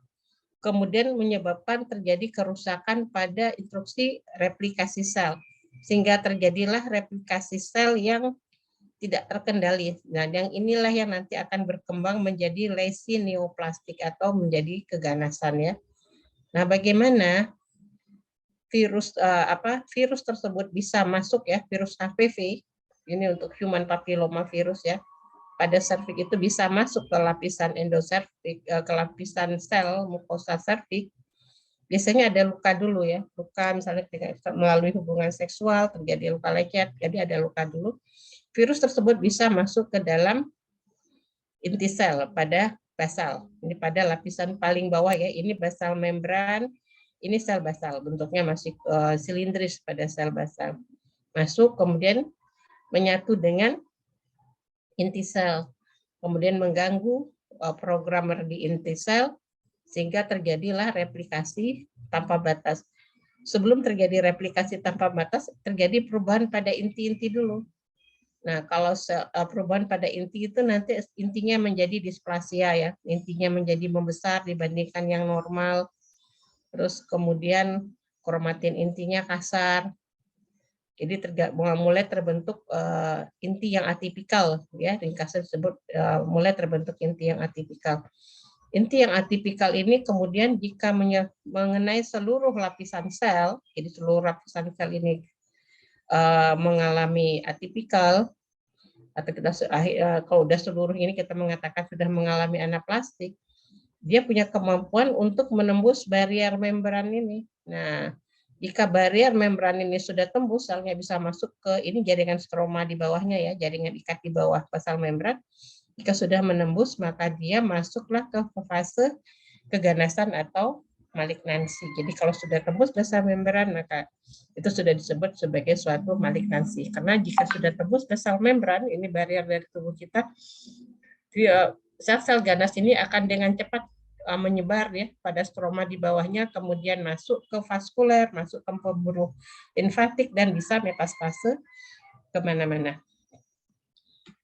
kemudian menyebabkan terjadi kerusakan pada instruksi replikasi sel, sehingga terjadilah replikasi sel yang tidak terkendali. Nah, yang inilah yang nanti akan berkembang menjadi lesi neoplastik atau menjadi keganasan ya. Nah, bagaimana virus virus tersebut bisa masuk ya, virus HPV ini untuk human papilloma virus ya. Pada serviks itu bisa masuk ke lapisan endoservik, ke lapisan sel mukosa serviks. Biasanya ada luka dulu ya, luka misalnya melalui hubungan seksual terjadi luka lecet, jadi ada luka dulu. Virus tersebut bisa masuk ke dalam inti sel pada basal. Ini pada lapisan paling bawah ya, ini basal membran, ini sel basal, bentuknya masih silindris pada sel basal. Masuk kemudian menyatu dengan inti sel, kemudian mengganggu programmer di inti sel, sehingga terjadilah replikasi tanpa batas. Sebelum terjadi replikasi tanpa batas, terjadi perubahan pada inti-inti dulu. Nah, kalau perubahan pada inti itu nanti intinya menjadi displasia ya, intinya menjadi membesar dibandingkan yang normal. Terus kemudian kromatin intinya kasar. Jadi mulai terbentuk inti yang atipikal ya, ringkasan disebut mulai terbentuk inti yang atipikal. Inti yang atipikal ini kemudian jika mengenai seluruh lapisan sel, jadi seluruh lapisan sel ini mengalami atipikal, atau kita kalau udah seluruh ini kita mengatakan sudah mengalami anaplastik, dia punya kemampuan untuk menembus barrier membran ini. Nah, jika barrier membran ini sudah tembus, selnya bisa masuk ke ini jaringan stroma di bawahnya ya, jaringan ikat di bawah basal membran. Jika sudah menembus, maka dia masuklah ke fase keganasan atau malignansi. Jadi kalau sudah tembus basal membran, maka itu sudah disebut sebagai suatu malignansi. Karena jika sudah tembus basal membran, ini barrier dari tubuh kita, sel-sel ganas ini akan dengan cepat menyebar ya pada stroma di bawahnya, kemudian masuk ke vaskuler, masuk ke pembuluh limfatik, dan bisa metastase kemana-mana.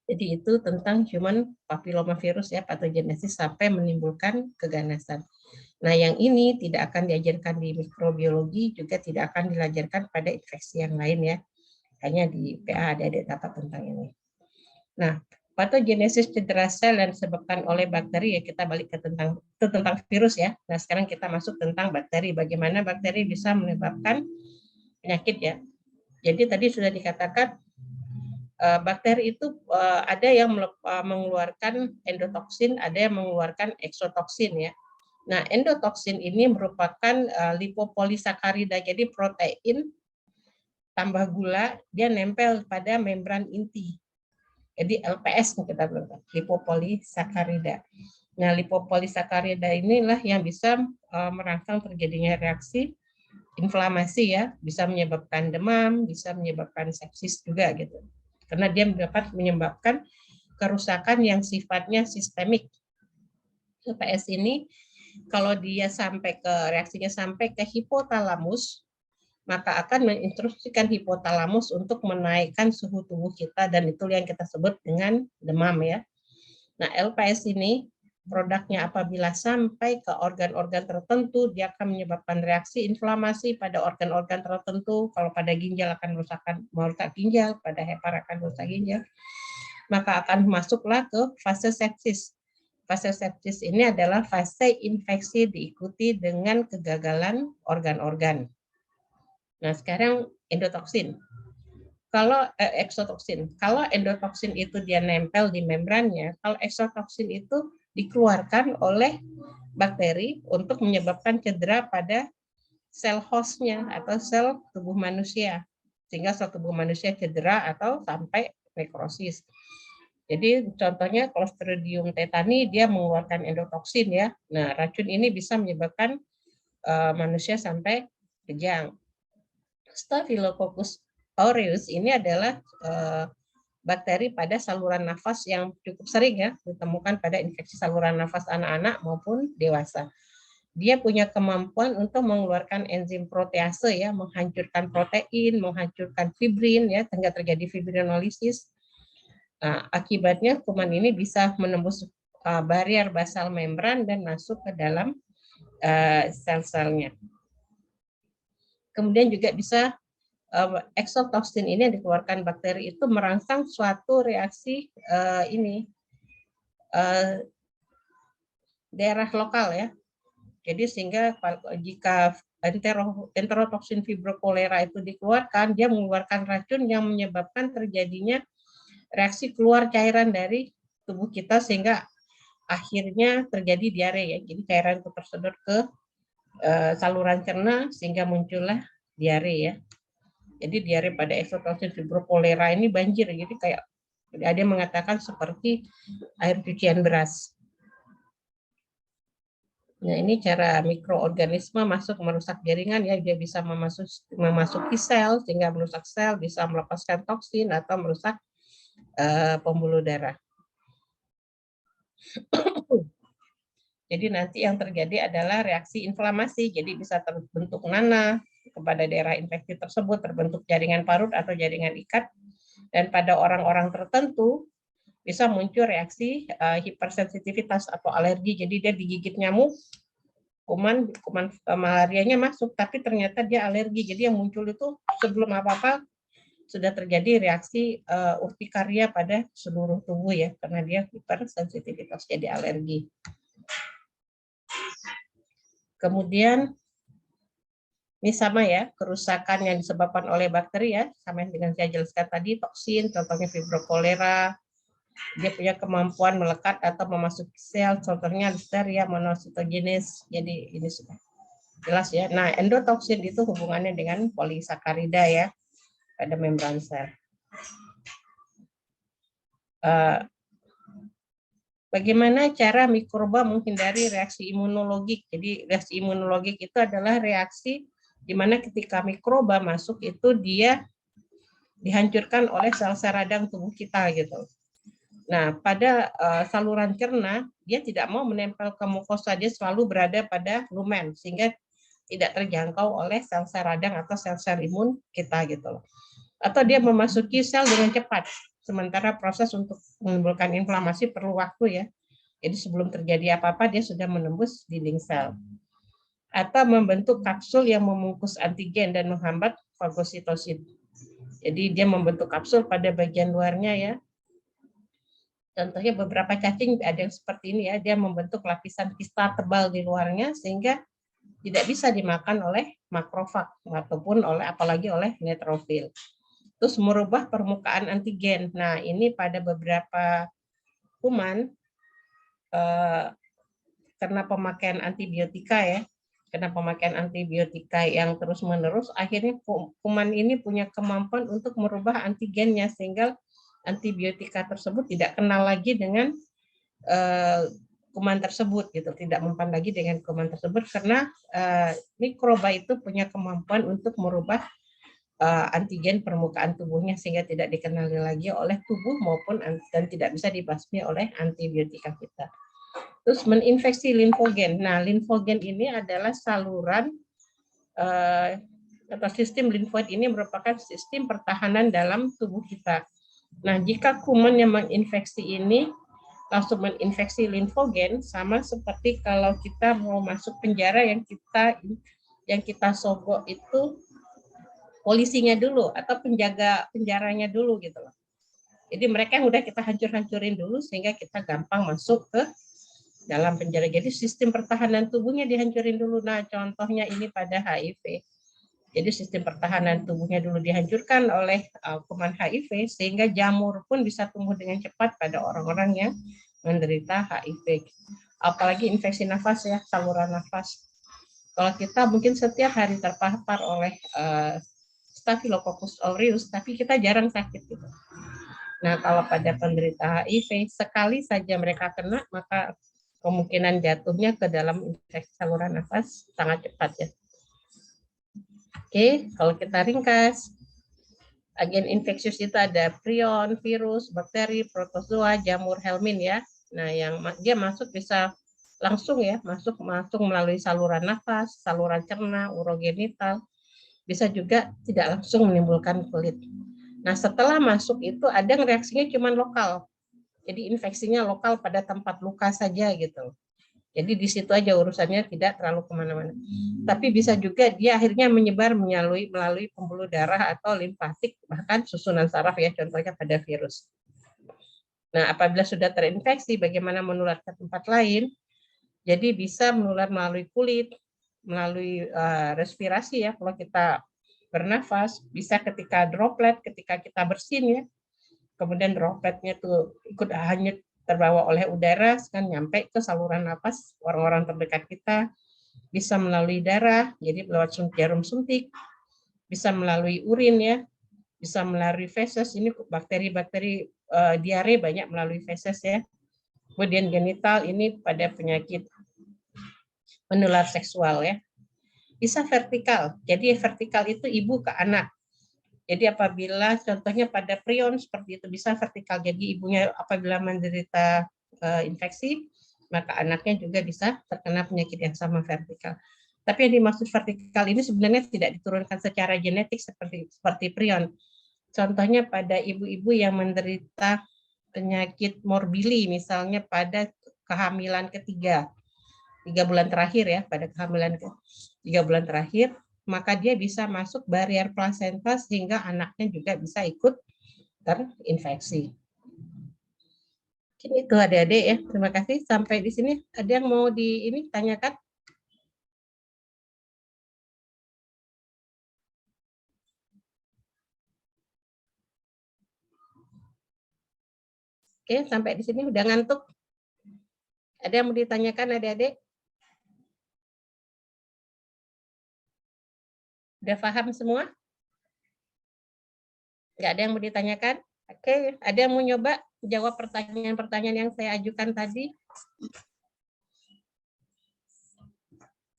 Jadi itu tentang human papillomavirus ya, patogenesis sampai menimbulkan keganasan. Nah, yang ini tidak akan diajarkan di mikrobiologi, juga tidak akan diajarkan pada infeksi yang lain ya. Hanya di PA ada data tentang ini. Nah, patogenesis cedera sel yang disebabkan oleh bakteri, ya kita balik ke tentang virus ya. Nah, sekarang kita masuk tentang bakteri. Bagaimana bakteri bisa menyebabkan penyakit ya. Jadi tadi sudah dikatakan bakteri itu ada yang mengeluarkan endotoksin, ada yang mengeluarkan eksotoksin ya. Nah, endotoksin ini merupakan lipopolisakarida, jadi protein tambah gula, dia nempel pada membran inti. Jadi LPS kita bilang, lipopolisakarida. Nah, lipopolisakarida inilah yang bisa merangsang terjadinya reaksi inflamasi ya, bisa menyebabkan demam, bisa menyebabkan sepsis juga gitu. Karena dia dapat menyebabkan kerusakan yang sifatnya sistemik. LPS ini kalau dia sampai ke reaksinya sampai ke hipotalamus, maka akan menginstruksikan hipotalamus untuk menaikkan suhu tubuh kita, dan itu yang kita sebut dengan demam ya. Nah, LPS ini produknya apabila sampai ke organ-organ tertentu, dia akan menyebabkan reaksi inflamasi pada organ-organ tertentu. Kalau pada ginjal akan merusak ginjal, pada hepar akan merusak ginjal, maka akan masuklah ke fase sepsis. Fase sepsis ini adalah fase infeksi diikuti dengan kegagalan organ-organ. Nah, sekarang endotoksin. Kalau eksotoksin, kalau endotoksin itu dia nempel di membrannya, kalau eksotoksin itu dikeluarkan oleh bakteri untuk menyebabkan cedera pada sel hostnya atau sel tubuh manusia, sehingga sel tubuh manusia cedera atau sampai nekrosis. Jadi contohnya Clostridium tetani, dia mengeluarkan endotoksin ya. Nah, racun ini bisa menyebabkan manusia sampai kejang. Staphylococcus aureus ini adalah bakteri pada saluran nafas yang cukup sering ya ditemukan pada infeksi saluran nafas anak-anak maupun dewasa. Dia punya kemampuan untuk mengeluarkan enzim protease ya, menghancurkan protein, menghancurkan fibrin ya, sehingga terjadi fibrinolisis. Nah, akibatnya kuman ini bisa menembus barrier basal membran dan masuk ke dalam sel-selnya. Kemudian juga bisa eksotoksin ini yang dikeluarkan bakteri itu merangsang suatu reaksi daerah lokal ya. Jadi sehingga jika enterotoksin fibrokolera itu dikeluarkan, dia mengeluarkan racun yang menyebabkan terjadinya reaksi keluar cairan dari tubuh kita, sehingga akhirnya terjadi diare ya. Jadi cairan itu tersedot ke saluran cerna sehingga muncullah diare ya. Jadi diare pada eksotoksin fibrokolera ini banjir, jadi kayak ada yang mengatakan seperti air cucian beras. Nah, ini cara mikroorganisme masuk merusak jaringan ya, dia bisa memasuki sel sehingga merusak sel, bisa melepaskan toksin atau merusak pembuluh darah. Jadi nanti yang terjadi adalah reaksi inflamasi, jadi bisa terbentuk nanah kepada daerah infeksi tersebut, terbentuk jaringan parut atau jaringan ikat, dan pada orang-orang tertentu bisa muncul reaksi hipersensitivitas atau alergi, jadi dia digigit nyamuk, kuman malarianya masuk, tapi ternyata dia alergi, jadi yang muncul itu sebelum apa-apa sudah terjadi reaksi urtikaria pada seluruh tubuh ya, karena dia hipersensitivitas jadi alergi. Kemudian ini sama ya, kerusakan yang disebabkan oleh bakteri ya, sama dengan saya jelaskan tadi, toksin, contohnya fibrokolera, dia punya kemampuan melekat atau memasuki sel, contohnya Listeria monocytogenes, jadi ini sudah jelas ya. Nah, endotoksin itu hubungannya dengan polisakarida ya, pada membran sel. Bagaimana cara mikroba menghindari reaksi imunologik? Jadi reaksi imunologik itu adalah reaksi di mana ketika mikroba masuk itu dia dihancurkan oleh sel-sel radang tubuh kita gitu. Nah, pada saluran cerna dia tidak mau menempel ke mukosa, dia selalu berada pada lumen sehingga tidak terjangkau oleh sel-sel radang atau sel-sel imun kita gitu. Atau dia memasuki sel dengan cepat, sementara proses untuk menimbulkan inflamasi perlu waktu ya. Jadi sebelum terjadi apa-apa dia sudah menembus dinding sel. Atau membentuk kapsul yang membungkus antigen dan menghambat fagositosin. Jadi dia membentuk kapsul pada bagian luarnya ya. Contohnya beberapa cacing ada yang seperti ini ya, dia membentuk lapisan kista tebal di luarnya sehingga tidak bisa dimakan oleh makrofag ataupun apalagi oleh neutrofil. Terus merubah permukaan antigen. Nah, ini pada beberapa kuman karena pemakaian antibiotika ya, karena pemakaian antibiotika yang terus-menerus, akhirnya kuman ini punya kemampuan untuk merubah antigennya sehingga antibiotika tersebut tidak kenal lagi dengan kuman tersebut gitu, tidak mempan lagi dengan kuman tersebut karena mikroba itu punya kemampuan untuk merubah antigen permukaan tubuhnya sehingga tidak dikenali lagi oleh tubuh maupun dan tidak bisa dibasmi oleh antibiotika kita. Terus menginfeksi limfogen. Nah, limfogen ini adalah saluran atau sistem limfoid ini merupakan sistem pertahanan dalam tubuh kita. Nah, jika kuman yang menginfeksi ini langsung menginfeksi limfogen, sama seperti kalau kita mau masuk penjara yang kita sogok itu polisinya dulu atau penjaga penjaranya dulu gitu loh. Jadi mereka yang udah kita hancur-hancurin dulu sehingga kita gampang masuk ke dalam penjara. Jadi sistem pertahanan tubuhnya dihancurin dulu. Nah, contohnya ini pada HIV. Jadi sistem pertahanan tubuhnya dulu dihancurkan oleh kuman HIV sehingga jamur pun bisa tumbuh dengan cepat pada orang-orang yang menderita HIV. Apalagi infeksi nafas ya, saluran nafas. Kalau kita mungkin setiap hari terpapar oleh Staphylococcus aureus, tapi kita jarang sakit gitu. Nah, kalau pada penderita HIV, sekali saja mereka kena, maka kemungkinan jatuhnya ke dalam infeksi saluran nafas sangat cepat ya. Oke, kalau kita ringkas, agen infeksius itu ada prion, virus, bakteri, protozoa, jamur, helmin ya. Nah, yang dia masuk bisa langsung ya, masuk melalui saluran nafas, saluran cerna, urogenital, bisa juga tidak langsung menimbulkan kulit. Nah, setelah masuk itu ada reaksinya cuma lokal. Jadi infeksinya lokal pada tempat luka saja gitu. Jadi di situ aja urusannya, tidak terlalu kemana-mana. Tapi bisa juga dia akhirnya menyebar melalui pembuluh darah atau limfatik, bahkan susunan saraf ya, contohnya pada virus. Nah, apabila sudah terinfeksi, bagaimana menular ke tempat lain? Jadi bisa menular melalui kulit, melalui respirasi ya, kalau kita bernafas, bisa ketika droplet, ketika kita bersin ya, kemudian dropletnya tuh ikut hanyut terbawa oleh udara, kan nyampe ke saluran nafas orang-orang terdekat kita, bisa melalui darah, jadi lewat jarum suntik, bisa melalui urin ya, bisa melalui feses, ini bakteri-bakteri diare banyak melalui feses ya. Kemudian genital ini pada penyakit menular seksual ya. Bisa vertikal, jadi vertikal itu ibu ke anak. Jadi apabila contohnya pada prion seperti itu bisa vertikal, jadi ibunya apabila menderita infeksi, maka anaknya juga bisa terkena penyakit yang sama vertikal. Tapi yang dimaksud vertikal ini sebenarnya tidak diturunkan secara genetik seperti prion. Contohnya pada ibu-ibu yang menderita penyakit morbili, misalnya pada kehamilan ketiga, 3 bulan terakhir ya, pada kehamilan 3 bulan terakhir, maka dia bisa masuk barier plasenta sehingga anaknya juga bisa ikut terinfeksi. Mungkin itu adik-adik ya. Terima kasih. Sampai di sini. Ada yang mau tanyakan? Oke, sampai di sini udah ngantuk. Ada yang mau ditanyakan adik-adik? Udah paham semua? Nggak ada yang mau ditanyakan? Oke, ada yang mau nyoba jawab pertanyaan-pertanyaan yang saya ajukan tadi?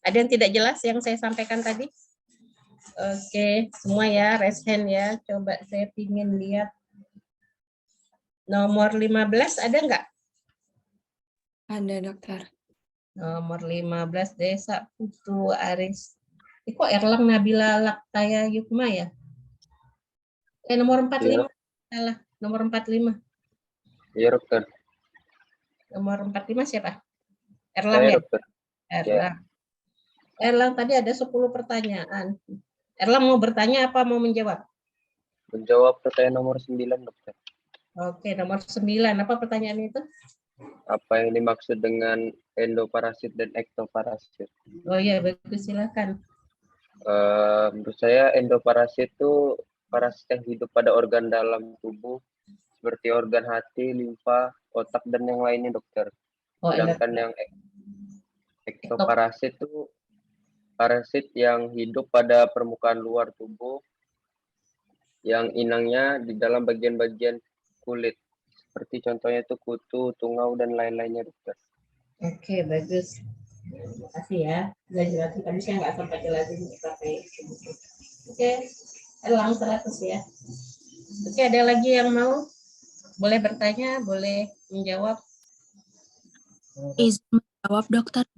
Ada yang tidak jelas yang saya sampaikan tadi? Oke, semua ya, raise hand ya. Coba saya ingin lihat. Nomor 15 ada nggak? Ada, dokter. Nomor 15 Desa Putu Aris. Kok Erlang Nabila Laktaya Yukma ya? Nomor 45. Salah, nomor 45. Iya, dokter. Nomor 45 siapa? Erlang Saya, ya? dokter. Erlang. Erlang tadi ada 10 pertanyaan. Erlang mau bertanya apa mau menjawab? Menjawab pertanyaan nomor 9, dokter. Oke, nomor 9. Apa pertanyaan itu? Apa yang dimaksud dengan endoparasit dan ektoparasit? Oh iya, bagus, silakan. Menurut saya endoparasit itu parasit yang hidup pada organ dalam tubuh seperti organ hati, limfa, otak, dan yang lainnya, dokter. Oh, Sedangkan yang ektoparasit itu parasit yang hidup pada permukaan luar tubuh yang inangnya di dalam bagian-bagian kulit. Seperti contohnya itu kutu, tungau, dan lain-lainnya, dokter. Oke, bagus. Terima kasih ya. Sudah jelasin, tadi saya nggak sempat jelasin pakai. Oke, Erlang 100 ya. Oke, ada lagi yang mau? Boleh bertanya, boleh menjawab. Izin menjawab, dokter.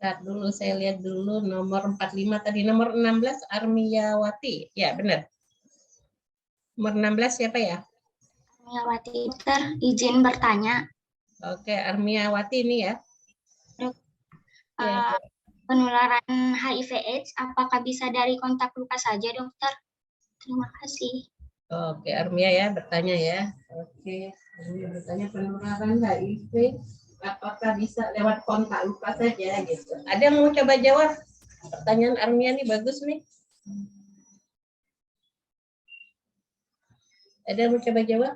Lihat dulu, saya lihat dulu nomor 45 tadi. Nomor 16 Armiyawati. Ya, benar. Nomor 16 siapa ya? Armiyawati, dokter, izin bertanya. Oke, Armiyawati ini ya. Ya. Penularan HIV/AIDS apakah bisa dari kontak luka saja, dokter? Terima kasih. Oke, Armia ya bertanya ya. Oke, Armia bertanya penularan HIV apakah bisa lewat kontak luka saja gitu. Ada yang mau coba jawab? Pertanyaan Armia nih bagus nih. Ada yang mau coba jawab?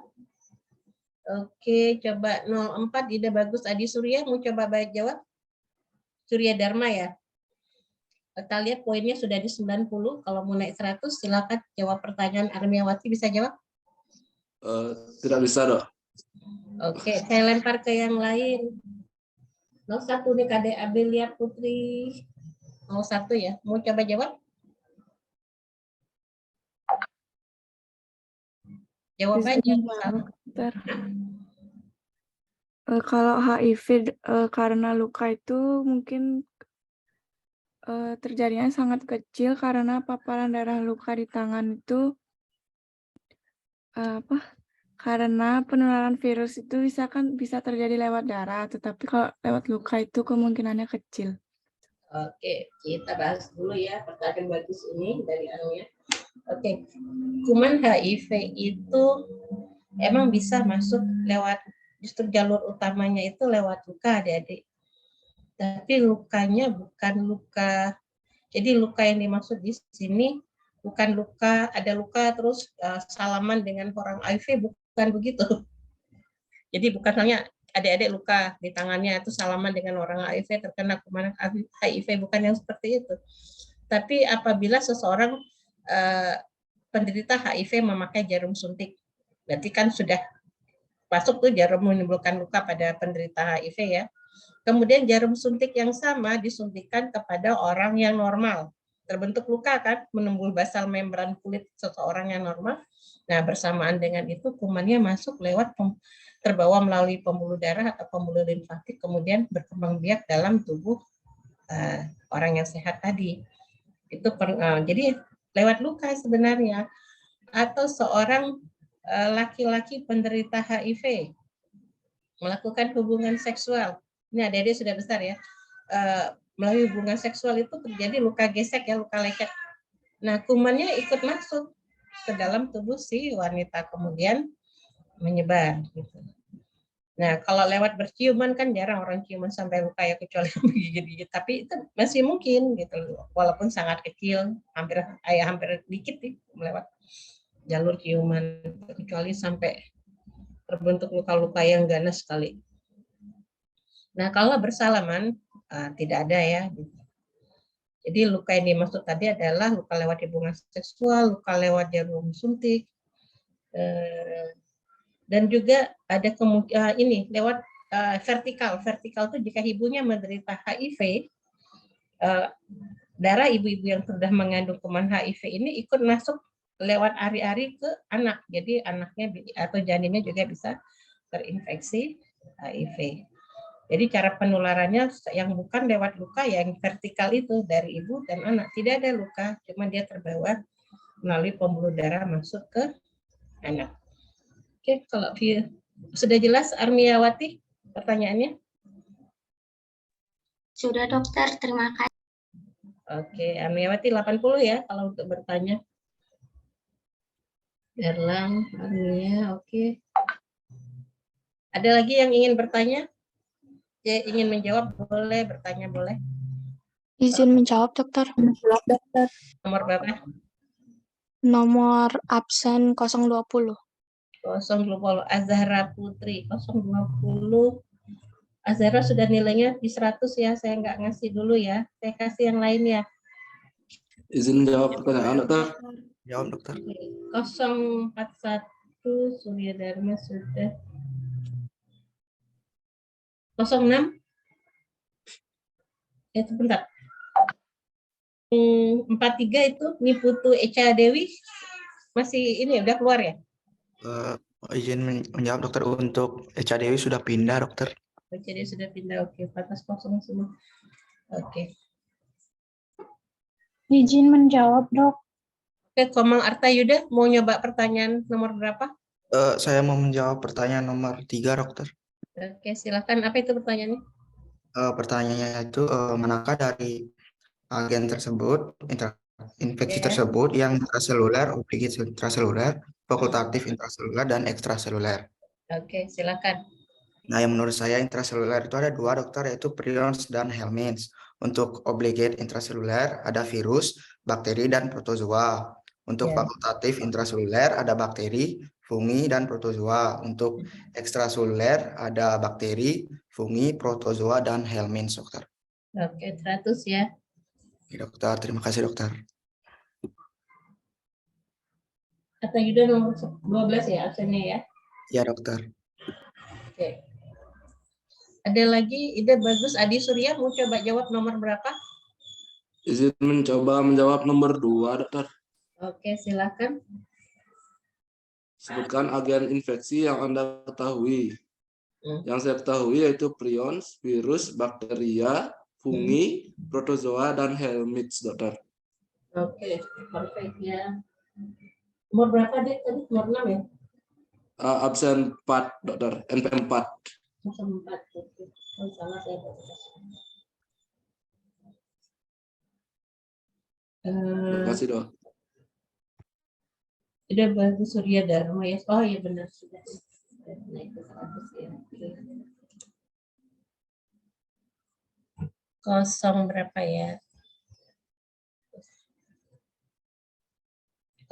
Oke, coba 04 ide bagus Adi Surya mau coba jawab? Surya Dharma ya. Kita lihat poinnya sudah di 90. Kalau mau naik 100 silakan jawab pertanyaan Armiawati, bisa jawab? Tidak bisa, dok. Oke, saya lempar ke yang lain. 01 nih Kade Abelia Putri. 01 ya, mau coba jawab? Jawab aja. Kalau HIV karena luka itu mungkin terjadinya sangat kecil karena paparan darah luka di tangan itu karena penularan virus itu bisa terjadi lewat darah, tetapi kalau lewat luka itu kemungkinannya kecil. Oke, kita bahas dulu ya pertanyaan bagus ini dari Anuya. Oke, kuman HIV itu emang bisa masuk lewat, justru jalur utamanya itu lewat luka, adik-adik. Tapi lukanya bukan luka, jadi luka yang dimaksud di sini bukan luka, ada luka terus salaman dengan orang HIV, bukan begitu. Jadi bukan hanya adik-adik luka di tangannya itu salaman dengan orang HIV terkena kuman HIV, bukan yang seperti itu. Tapi apabila seseorang penderita HIV memakai jarum suntik, berarti kan sudah masuk tuh jarum menimbulkan luka pada penderita HIV ya. Kemudian jarum suntik yang sama disuntikkan kepada orang yang normal. Terbentuk luka kan, menembus basal membran kulit seseorang yang normal. Nah, bersamaan dengan itu kumannya masuk lewat terbawa melalui pembuluh darah atau pembuluh limfatik, kemudian berkembang biak dalam tubuh orang yang sehat tadi. Itu jadi lewat luka sebenarnya. Atau seorang laki-laki penderita HIV melakukan hubungan seksual. Ini adik-adik sudah besar ya. Melalui hubungan seksual itu terjadi luka gesek ya, luka lecet. Nah, kumannya ikut masuk ke dalam tubuh si wanita kemudian menyebar. Gitu. Nah, kalau lewat berciuman kan jarang orang ciuman sampai luka ya, kecuali menggigit-gigit. Tapi itu masih mungkin gitu, walaupun sangat kecil, hampir dikit nih melewat jalur ciuman, kecuali sampai terbentuk luka-luka yang ganas sekali. Nah, kalau bersalaman tidak ada ya. Jadi luka yang dimaksud tadi adalah luka lewat hubungan seksual, luka lewat jarum suntik, Dan juga ada kemungkinan ini lewat vertikal. Vertikal itu jika ibunya menderita HIV, darah ibu-ibu yang sudah mengandung kuman HIV ini ikut masuk lewat ari-ari ke anak. Jadi anaknya atau janinnya juga bisa terinfeksi HIV. Jadi cara penularannya yang bukan lewat luka, yang vertikal itu dari ibu dan anak. Tidak ada luka, cuma dia terbawa melalui pembuluh darah masuk ke anak. Oke, kalau sudah jelas Armiawati pertanyaannya? Sudah dokter, terima kasih. Oke, Armiawati 80 ya kalau untuk bertanya. Erlang, Armia, oke. Ada lagi yang ingin bertanya? Ya, ingin menjawab boleh, bertanya boleh. Izin menjawab, dokter. Dokter. Nomor berapa? Nomor absen 020. 020. Azhara Putri 020. Azhara sudah nilainya di 100 ya. Saya nggak ngasih dulu ya. Saya kasih yang lain ya. Izin menjawab pertanyaan, dokter. Jawab, dokter. 041 Surya Dharma sudah. 06. Sebentar. 43 itu Niputu Echa Dewi masih ini udah keluar ya? Izin menjawab, dokter. Untuk Echa Dewi sudah pindah, dokter. Echa Dewi sudah pindah. Oke, batas kosong semua. Oke. Izin menjawab, dok. Oke, Komang Artayuda mau nyoba pertanyaan nomor berapa? Saya mau menjawab pertanyaan nomor 3, dokter. Oke, silakan. Apa itu pertanyaannya? Pertanyaannya itu manakah dari agen tersebut, infeksi Ya. tersebut yang intraseluler, obligit intraseluler, fakultatif intraseluler, dan ekstraseluler. Oke, silakan. Nah, yang menurut saya intraseluler itu ada 2, dokter, yaitu prions dan helminths. Untuk obligate intraseluler ada virus, bakteri, dan protozoa. Untuk Ya. fakultatif intraseluler ada bakteri, fungi, dan protozoa. Untuk ekstraseluler ada bakteri, fungi, protozoa, dan helminths, dokter. Oke, 100 ya. Ya, dokter, terima kasih, dokter. Artayuda nomor 12 ya absennya ya. Ya, dokter. Oke. Ada lagi ide bagus. Adi Surya mau coba jawab nomor berapa? Izin mencoba menjawab nomor 2, dokter. Oke, silakan. Sebutkan agen infeksi yang Anda ketahui. Yang saya ketahui yaitu prions, virus, bakteria, fungi, protozoa, dan helminths, dokter. Oke, perfect ya. Nomor berapa deh tadi? Nomor 6 ya? Absen 4, dokter. NP4. Nomor 4. Oke. Oh, salah saya baca. Terima kasih, dok. Sudah bagus Surya Dharma ya. Oh iya benar sudah. Naik ke 100 ya. Kosong berapa ya?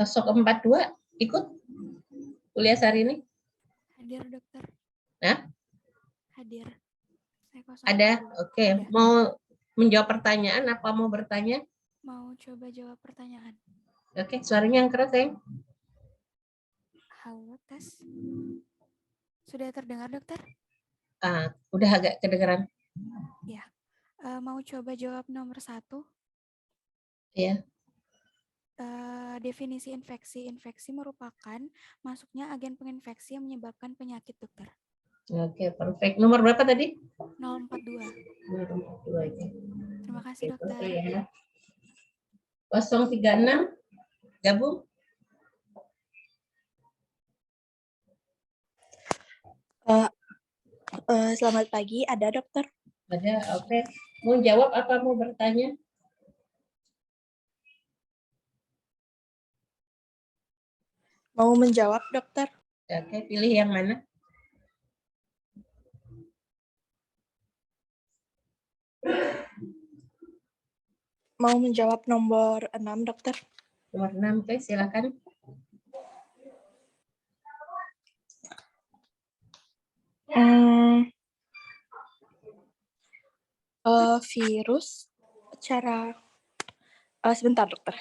042 ikut kuliah hari ini? Hadir, dokter. Nah? Hadir. Saya kosong. Ada? Oke. Ada. Mau menjawab pertanyaan apa mau bertanya? Mau coba jawab pertanyaan. Oke, suaranya yang keras ya. Halo, tes. Sudah terdengar, dokter? Udah agak kedengeran. Ya. Mau coba jawab nomor 1. Ya. Definisi infeksi. Infeksi merupakan masuknya agen penginfeksi yang menyebabkan penyakit, dokter. Oke, perfect. Nomor berapa tadi? 042. Nomor 42 ya. Terima kasih, dokter. Ya. 036 gabung. Selamat pagi, ada dokter? Ada, oke. Mau jawab apa mau bertanya? Mau menjawab, dokter? Oke, pilih yang mana? Mau menjawab nomor 6, dokter? Nomor 6, oke, silakan. Virus, cara... sebentar, dokter.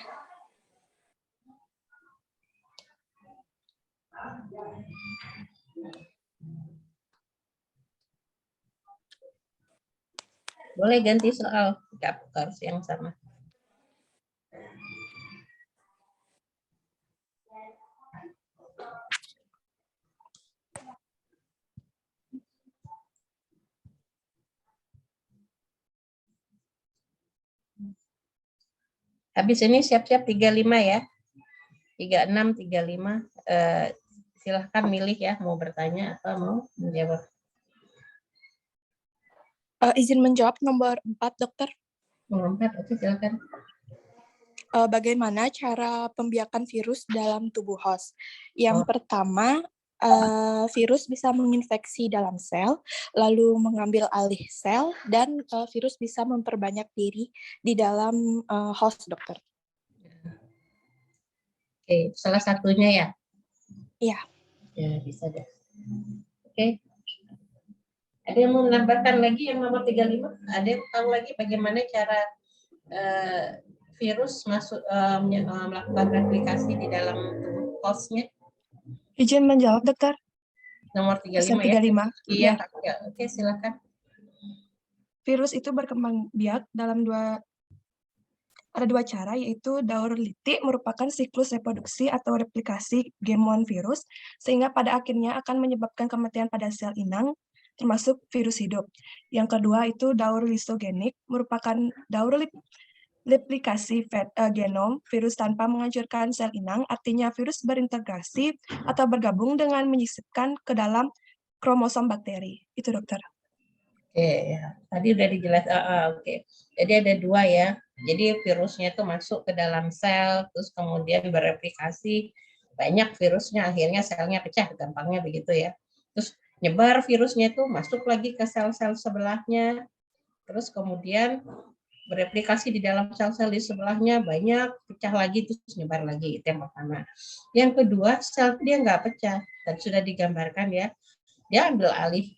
Boleh ganti soal, nggak harus yang sama. Habis ini siap-siap 35 ya. 36, 35. Silahkan milih ya, mau bertanya atau mau menjawab. Izin menjawab nomor 4, dokter. Nomor 4, oke silakan. Bagaimana cara pembiakan virus dalam tubuh host? Yang Oh. pertama, virus bisa menginfeksi dalam sel, lalu mengambil alih sel, dan virus bisa memperbanyak diri di dalam host, dokter. Oke, salah satunya ya? Iya. Ya, bisa deh. Oke. Ada yang mau menambahkan lagi yang nomor 35? Ada yang tahu lagi bagaimana cara virus masuk melakukan replikasi di dalam tubuh hostnya? Izin menjawab, dokter. Nomor 35 Pasien ya? 35. Iya, ya. Oke, silakan. Virus itu berkembang biak dalam ada dua cara, yaitu daur litik merupakan siklus reproduksi atau replikasi gemon virus, sehingga pada akhirnya akan menyebabkan kematian pada sel inang, termasuk virus hidup. Yang kedua itu daur lisogenik, merupakan daur replikasi genom virus tanpa menghancurkan sel inang, artinya virus berintegrasi atau bergabung dengan menyisipkan ke dalam kromosom bakteri. Itu, dokter. Oke, ya. Tadi udah dijelaskan. Oke. Jadi ada dua ya. Jadi virusnya itu masuk ke dalam sel, terus kemudian bereplikasi. Banyak virusnya, akhirnya selnya pecah, gampangnya begitu ya. Terus nyebar virusnya itu masuk lagi ke sel-sel sebelahnya. Terus kemudian bereplikasi di dalam sel-sel di sebelahnya, banyak, pecah lagi, terus nyebar lagi. Itu yang pertama. Yang kedua, sel dia nggak pecah. Tadi sudah digambarkan ya. Dia ambil alih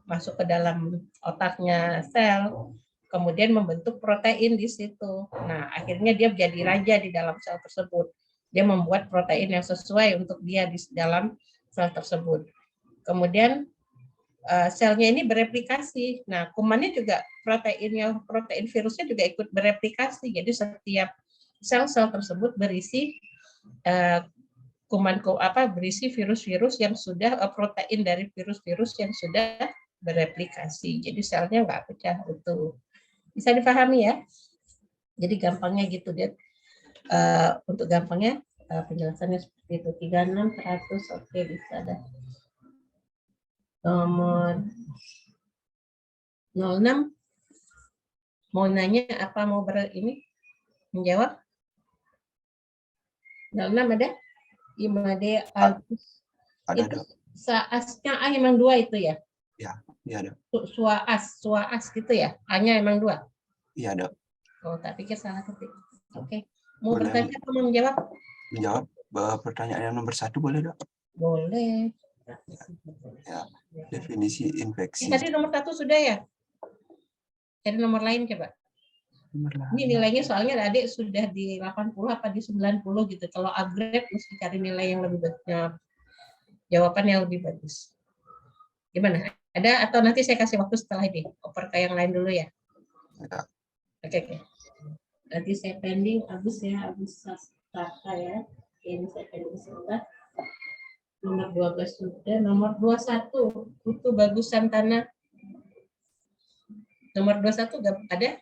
masuk ke dalam otaknya sel, kemudian membentuk protein di situ. Nah, akhirnya dia menjadi raja di dalam sel tersebut. Dia membuat protein yang sesuai untuk dia di dalam sel tersebut. Kemudian selnya ini bereplikasi. Nah, kumannya juga protein virusnya juga ikut bereplikasi. Jadi setiap sel-sel tersebut berisi berisi virus-virus yang sudah protein dari virus-virus yang sudah bereplikasi. Jadi selnya nggak pecah utuh. Bisa dipahami ya? Jadi gampangnya gitu dia. Untuk gampangnya penjelasannya seperti itu. 36, 100, oke bisa dah. Nomor 06 mau nanya apa mau menjawab? 06 ada? Imade Agus. Ada. Saasnya A emang 2 itu ya? Ya ada. Suaas gitu ya? A-nya emang 2? Iya ada. Oh, tak pikir salah ketik. Oke. Mau bertanya atau mau menjawab? Menjawab pertanyaan yang nomor 1 boleh, Dok? Boleh. Ya, definisi infeksi. Tadi nomor 1 sudah ya? Jadi nomor lain coba. Ini nilainya soalnya adik sudah di 80 apa di 90 gitu. Kalau upgrade mesti cari nilai yang lebih bagus. Jawaban yang lebih bagus. Gimana? Ada atau nanti saya kasih waktu setelah ini? Oper ke yang lain dulu ya? Ya. Oke. Nanti saya pending Agus ya, Agus Sastaka ya. Ini saya pending sebentar. Nomor 12 sudah, nomor 21 Putu Bagus Santana. Nomor 21 ada?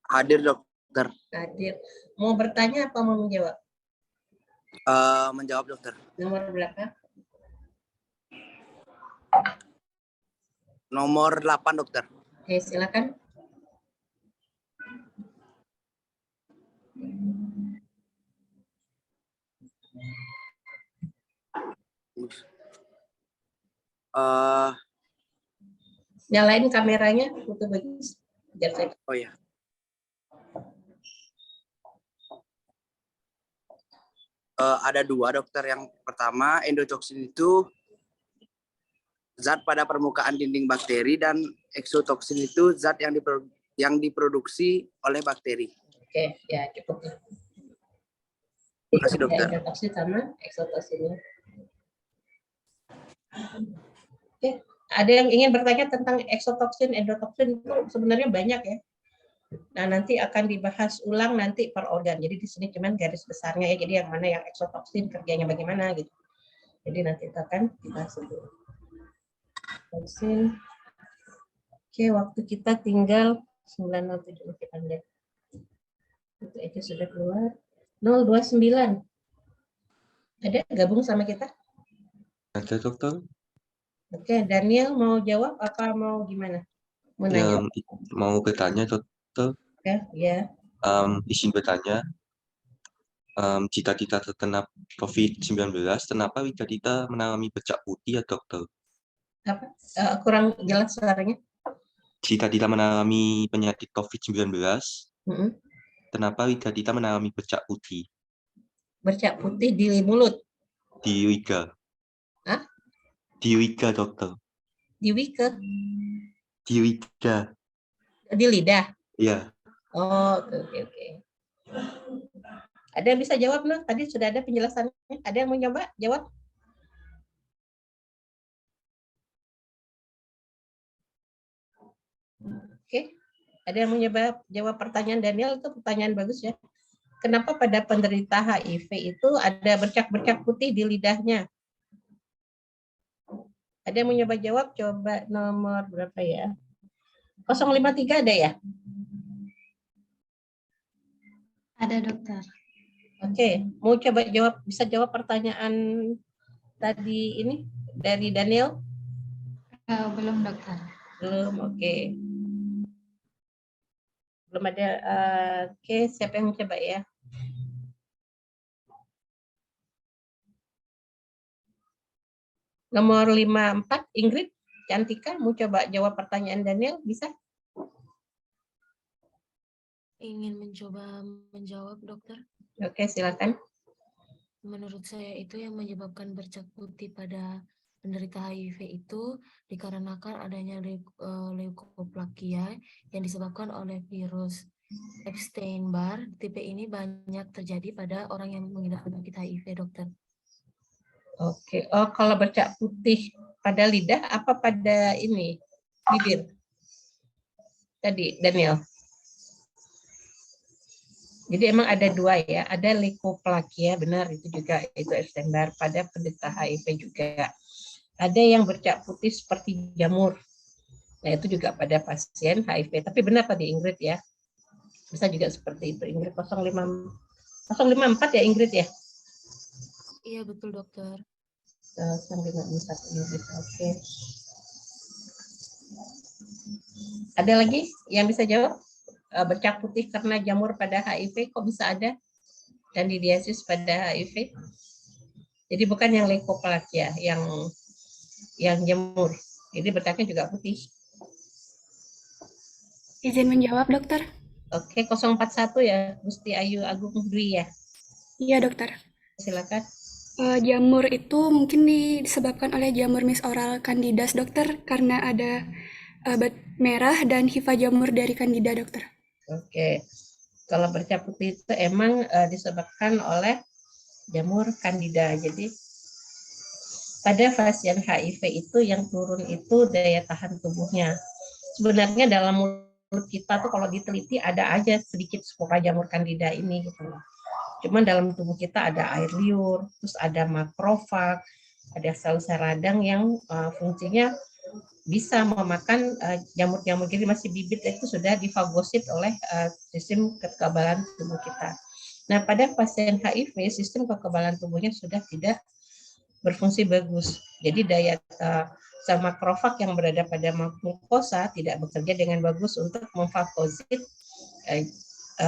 Hadir, dokter. Hadir. Mau bertanya apa mau menjawab? Menjawab, dokter. Nomor berapa? Nomor 8, dokter. Oke, silakan. Nyalain kameranya, Putu Bagus. Oh ya. Ada 2, dokter. Yang pertama, endotoksin itu zat pada permukaan dinding bakteri, dan eksotoksin itu zat yang diproduksi oleh bakteri. Oke, ya cukup. Terima kasih dokter. Endotoksin sama eksotoksinnya. Oke, ada yang ingin bertanya tentang eksotoksin, endotoksin itu sebenarnya banyak ya. Nah, nanti akan dibahas ulang nanti per organ. Jadi di sini cuman garis besarnya ya. Jadi yang mana yang eksotoksin kerjanya bagaimana gitu. Jadi nanti itu akan dibahas dulu. Toksin. Oke, waktu kita tinggal 9.07 kita lihat. Itu aja sudah keluar. 029. Ada gabung sama kita? Ada dokter? Oke, Daniel mau jawab apa mau gimana? Mau nanya? Mau bertanya dokter? Ya. Izin bertanya. Jika kita terkena COVID-19, kenapa kita mengalami bercak putih ya dokter? Apa? Kurang jelas suaranya. Jika kita mengalami penyakit COVID-19, kenapa kita mengalami bercak putih? Bercak putih di mulut? Di liga. Hah? Di liga dokter. Di wika? Di liga. Di lidah? Iya. Oh, oke. Ada yang bisa jawab, Nah? Tadi sudah ada penjelasannya. Ada yang mau nyoba jawab? Oke. Ada yang mau nyoba jawab pertanyaan Daniel? Itu pertanyaan bagus ya. Kenapa pada penderita HIV itu ada bercak-bercak putih di lidahnya? Ada yang mau nyoba jawab? Coba nomor berapa ya? 053 ada ya? Ada dokter. Oke, mau coba jawab, bisa jawab pertanyaan tadi ini dari Daniel? Belum dokter. Belum, oke. Belum ada, oke, siapa yang mau coba ya? Nomor 54, Ingrid, Cantika, mau coba jawab pertanyaan Daniel, bisa? Ingin mencoba menjawab, dokter. Oke, silakan. Menurut saya itu yang menyebabkan bercak putih pada penderita HIV itu dikarenakan adanya leukoplakia yang disebabkan oleh virus Epstein-Barr. Tipe ini banyak terjadi pada orang yang mengidap penyakit HIV, dokter. Oke, oh kalau bercak putih pada lidah apa pada ini bibir? Tadi Daniel. Jadi emang ada dua ya, ada leukoplakia, benar itu juga itu Epstein-Barr pada penderita HIV juga. Ada yang bercak putih seperti jamur. Nah, itu juga pada pasien HIV. Tapi benar tadi Ingrid ya. Bisa juga seperti itu. Ingrid 054 ya Ingrid ya? Iya, betul dokter. 054 Ingrid, oke. Ada lagi yang bisa jawab? Bercak putih karena jamur pada HIV, kok bisa ada? Candidiasis pada HIV? Jadi bukan yang leukoplakia, yang jamur. Jadi bercaknya juga putih. Izin menjawab, dokter. Oke, 041 ya, Gusti Ayu Agung Dwi ya. Iya, dokter. Silakan. Jamur itu mungkin disebabkan oleh jamur Miss Oral Candidas, dokter, karena ada bat merah dan hifa jamur dari Candida, dokter. Oke, kalau bercak putih itu emang disebabkan oleh jamur Candida. Jadi pada pasien HIV itu yang turun itu daya tahan tubuhnya. Sebenarnya dalam mulut kita tuh kalau diteliti ada aja sedikit spora jamur Candida ini gitu. Cuman dalam tubuh kita ada air liur, terus ada makrofag, ada sel-sel radang yang fungsinya bisa memakan jamur-jamur, jadi masih bibit itu sudah difagosit oleh sistem kekebalan tubuh kita. Nah, pada pasien HIV sistem kekebalan tubuhnya sudah tidak berfungsi bagus. Jadi daya sel makrofag yang berada pada mukosa tidak bekerja dengan bagus untuk memfagosit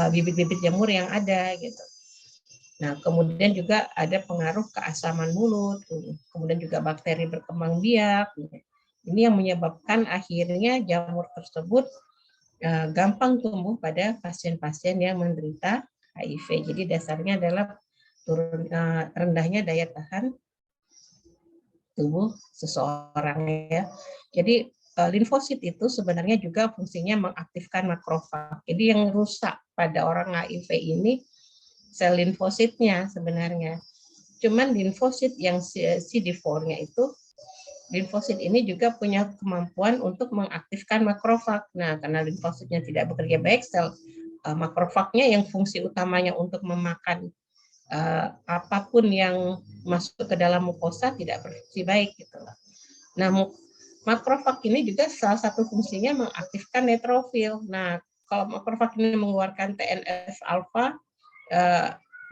bibit-bibit jamur yang ada gitu. Nah, kemudian juga ada pengaruh keasaman mulut, kemudian juga bakteri berkembang biak. Ini yang menyebabkan akhirnya jamur tersebut gampang tumbuh pada pasien-pasien yang menderita HIV. Jadi dasarnya adalah rendahnya daya tahan tubuh seseorang ya. Jadi limfosit itu sebenarnya juga fungsinya mengaktifkan makrofag. Jadi yang rusak pada orang HIV ini sel limfositnya sebenarnya. Cuman limfosit yang CD4-nya itu, limfosit ini juga punya kemampuan untuk mengaktifkan makrofag. Nah, karena limfositnya tidak bekerja baik, sel makrofagnya yang fungsi utamanya untuk memakan apapun yang masuk ke dalam mukosa tidak berfungsi baik gitu. Nah, makrofag ini juga salah satu fungsinya mengaktifkan neutrofil. Nah, kalau makrofag ini mengeluarkan TNF alfa,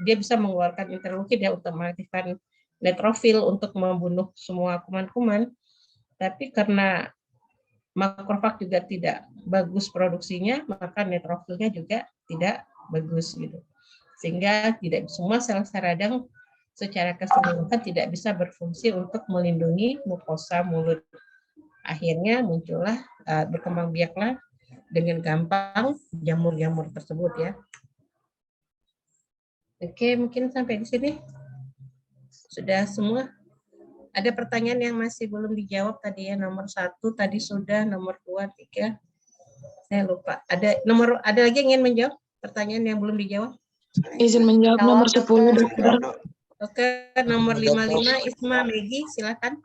dia bisa mengeluarkan interleukin ya untuk mengaktifkan neutrofil untuk membunuh semua kuman-kuman. Tapi karena makrofag juga tidak bagus produksinya, maka neutrofilnya juga tidak bagus gitu. Sehingga tidak semua sel-sel radang secara keseluruhan tidak bisa berfungsi untuk melindungi mukosa mulut. Akhirnya muncullah berkembang biaklah dengan gampang jamur-jamur tersebut ya. Oke, mungkin sampai di sini sudah semua. Ada pertanyaan yang masih belum dijawab tadi ya, nomor 1 tadi sudah, nomor 2, 3 saya lupa. Ada lagi yang ingin menjawab pertanyaan yang belum dijawab? Izin menjawab nomor 10, dokter. Oke, nomor 55 Isma Megi, silakan.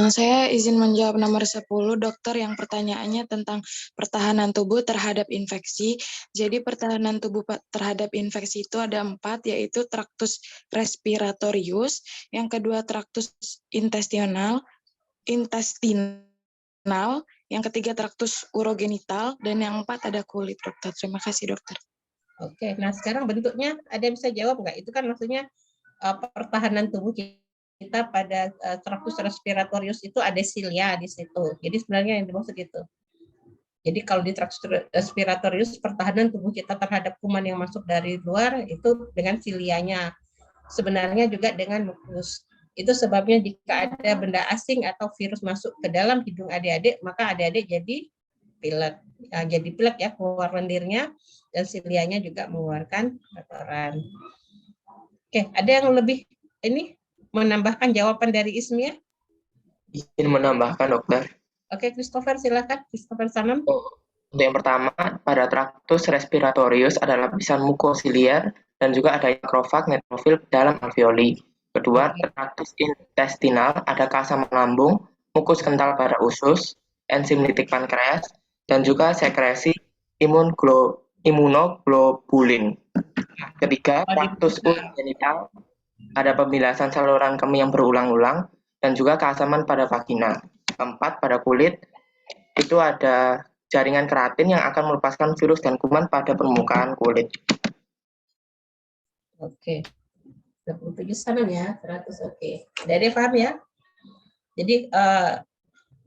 Saya izin menjawab nomor 10, dokter, yang pertanyaannya tentang pertahanan tubuh terhadap infeksi. Jadi pertahanan tubuh terhadap infeksi itu ada 4, yaitu traktus respiratorius, yang kedua traktus intestinal, yang ketiga traktus urogenital, dan yang 4 ada kulit, dokter. Terima kasih, dokter. Oke, nah sekarang bentuknya ada yang bisa jawab nggak? Itu kan maksudnya pertahanan tubuh kita pada traktus respiratorius itu ada silia di situ. Jadi sebenarnya yang dimaksud itu. Jadi kalau di traktus respiratorius pertahanan tubuh kita terhadap kuman yang masuk dari luar itu dengan silianya. Sebenarnya juga dengan mukus. Itu sebabnya jika ada benda asing atau virus masuk ke dalam hidung adik-adik, maka adik-adik jadi pilek. Jadi pilek ya, keluar lendirnya, dan silianya juga mengeluarkan kotoran. Oke, ada yang lebih ini menambahkan jawaban dari Ismi ya? Izin menambahkan, dokter. Oke, Christopher silakan. Christopher Sanam. Untuk yang pertama, pada traktus respiratorius ada lapisan mukosiliar dan juga ada makrofag neutrofil dalam alveoli. Kedua, traktus intestinal ada keasaman lambung, mukus kental pada usus, enzim litik pankreas, dan juga sekresi imunoglobulin. Ketiga, traktus urogenital ada pembilasan saluran kemih yang berulang-ulang dan juga keasaman pada vagina. Keempat, pada kulit itu ada jaringan keratin yang akan melepaskan virus dan kuman pada permukaan kulit. Oke. 27 sana ya, 100 oke. Dari paham ya? Jadi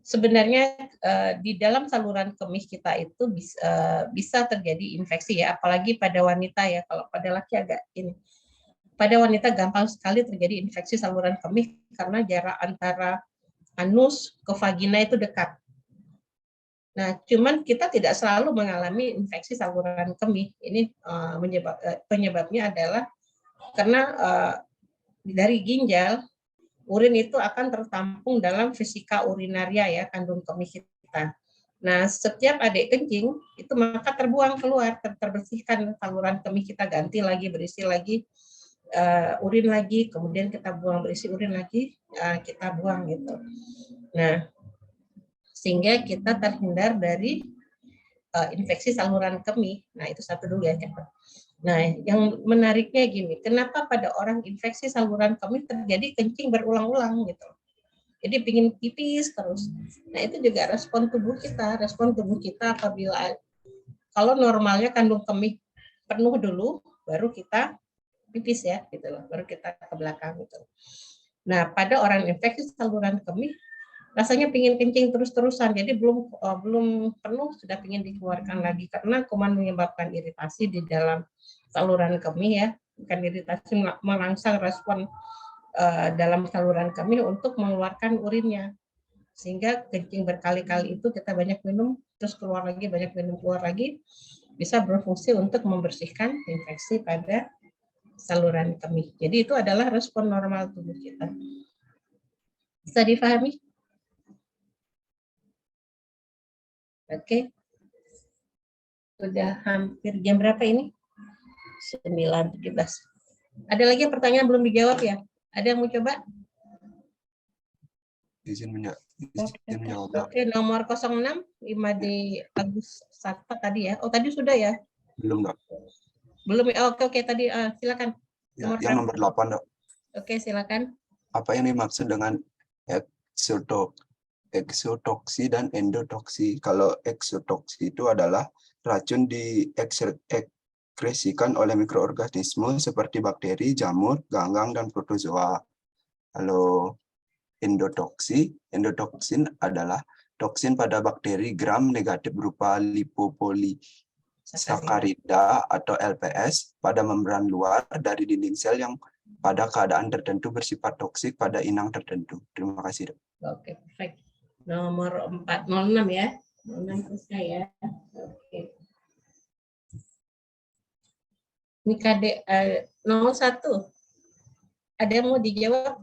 sebenarnya di dalam saluran kemih kita itu bisa terjadi infeksi ya, apalagi pada wanita ya. Kalau pada laki agak ini. Pada wanita gampang sekali terjadi infeksi saluran kemih karena jarak antara anus ke vagina itu dekat. Nah, cuman kita tidak selalu mengalami infeksi saluran kemih. Ini penyebabnya adalah karena dari ginjal, urin itu akan tertampung dalam vesika urinaria ya, kandung kemih kita. Nah, setiap adik kencing itu maka terbuang keluar, terbersihkan saluran kemih kita, ganti lagi, berisi lagi, urin lagi, kemudian kita buang, berisi urin lagi, kita buang gitu. Nah, sehingga kita terhindar dari infeksi saluran kemih. Nah, itu satu dulu ya. Nah, yang menariknya gini, kenapa pada orang infeksi saluran kemih terjadi kencing berulang-ulang gitu. Jadi pingin pipis terus. Nah, itu juga respon tubuh kita. Respon tubuh kita apabila kalau normalnya kandung kemih penuh dulu, baru kita pipis ya, gitu loh. Baru kita ke belakang gitu. Nah, pada orang infeksi saluran kemih, rasanya pingin kencing terus-terusan, jadi belum penuh sudah pingin dikeluarkan lagi karena kuman menyebabkan iritasi di dalam saluran kemih ya, bukan iritasi, merangsang respon dalam saluran kemih untuk mengeluarkan urinnya, sehingga kencing berkali-kali itu kita banyak minum terus keluar lagi, banyak minum keluar lagi, bisa berfungsi untuk membersihkan infeksi pada saluran kemih. Jadi itu adalah respon normal tubuh kita. Bisa difahami? Oke. Sudah hampir jam berapa ini? 9, 17. Ada lagi yang pertanyaan belum dijawab ya? Ada yang mau coba? Izin menjawab, Dok. Oke, nomor 06, Imade Agus Sakta tadi ya. Oh, tadi sudah ya? Belum, Dok. Belum ya? Oke, tadi silakan. Ya, yang nomor 8, Dok. Oke, silakan. Apa yang dimaksud dengan eksotoksi dan endotoksi? Kalau eksotoksi itu adalah racun diekskresikan oleh mikroorganisme seperti bakteri, jamur, ganggang, dan protozoa. Kalau endotoksin adalah toksin pada bakteri gram negatif berupa lipopolisakarida atau LPS pada membran luar dari dinding sel yang pada keadaan tertentu bersifat toksik pada inang tertentu. Terima kasih, Dok. Oke, perfect. Nomor 406 ya. 06 selesai ya. Oke. Ini KD 01. Ada yang mau dijawab?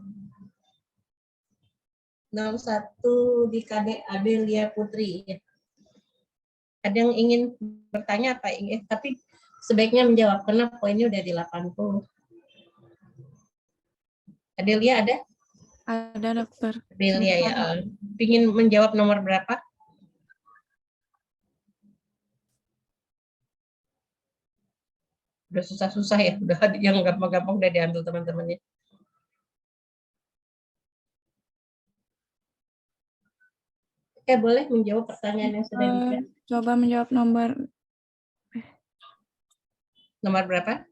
01 di KD Adelia Putri. Ada yang ingin bertanya apa? Tapi sebaiknya menjawab karena poinnya udah di 80. Adelia ada? Ada, Dokter. Adelia ya. Ingin menjawab nomor berapa? Udah susah-susah ya. Udah yang gampang-gampang udah diambil teman-temannya. Oke, boleh menjawab pertanyaan yang sudah diberikan. Coba menjawab nomor berapa?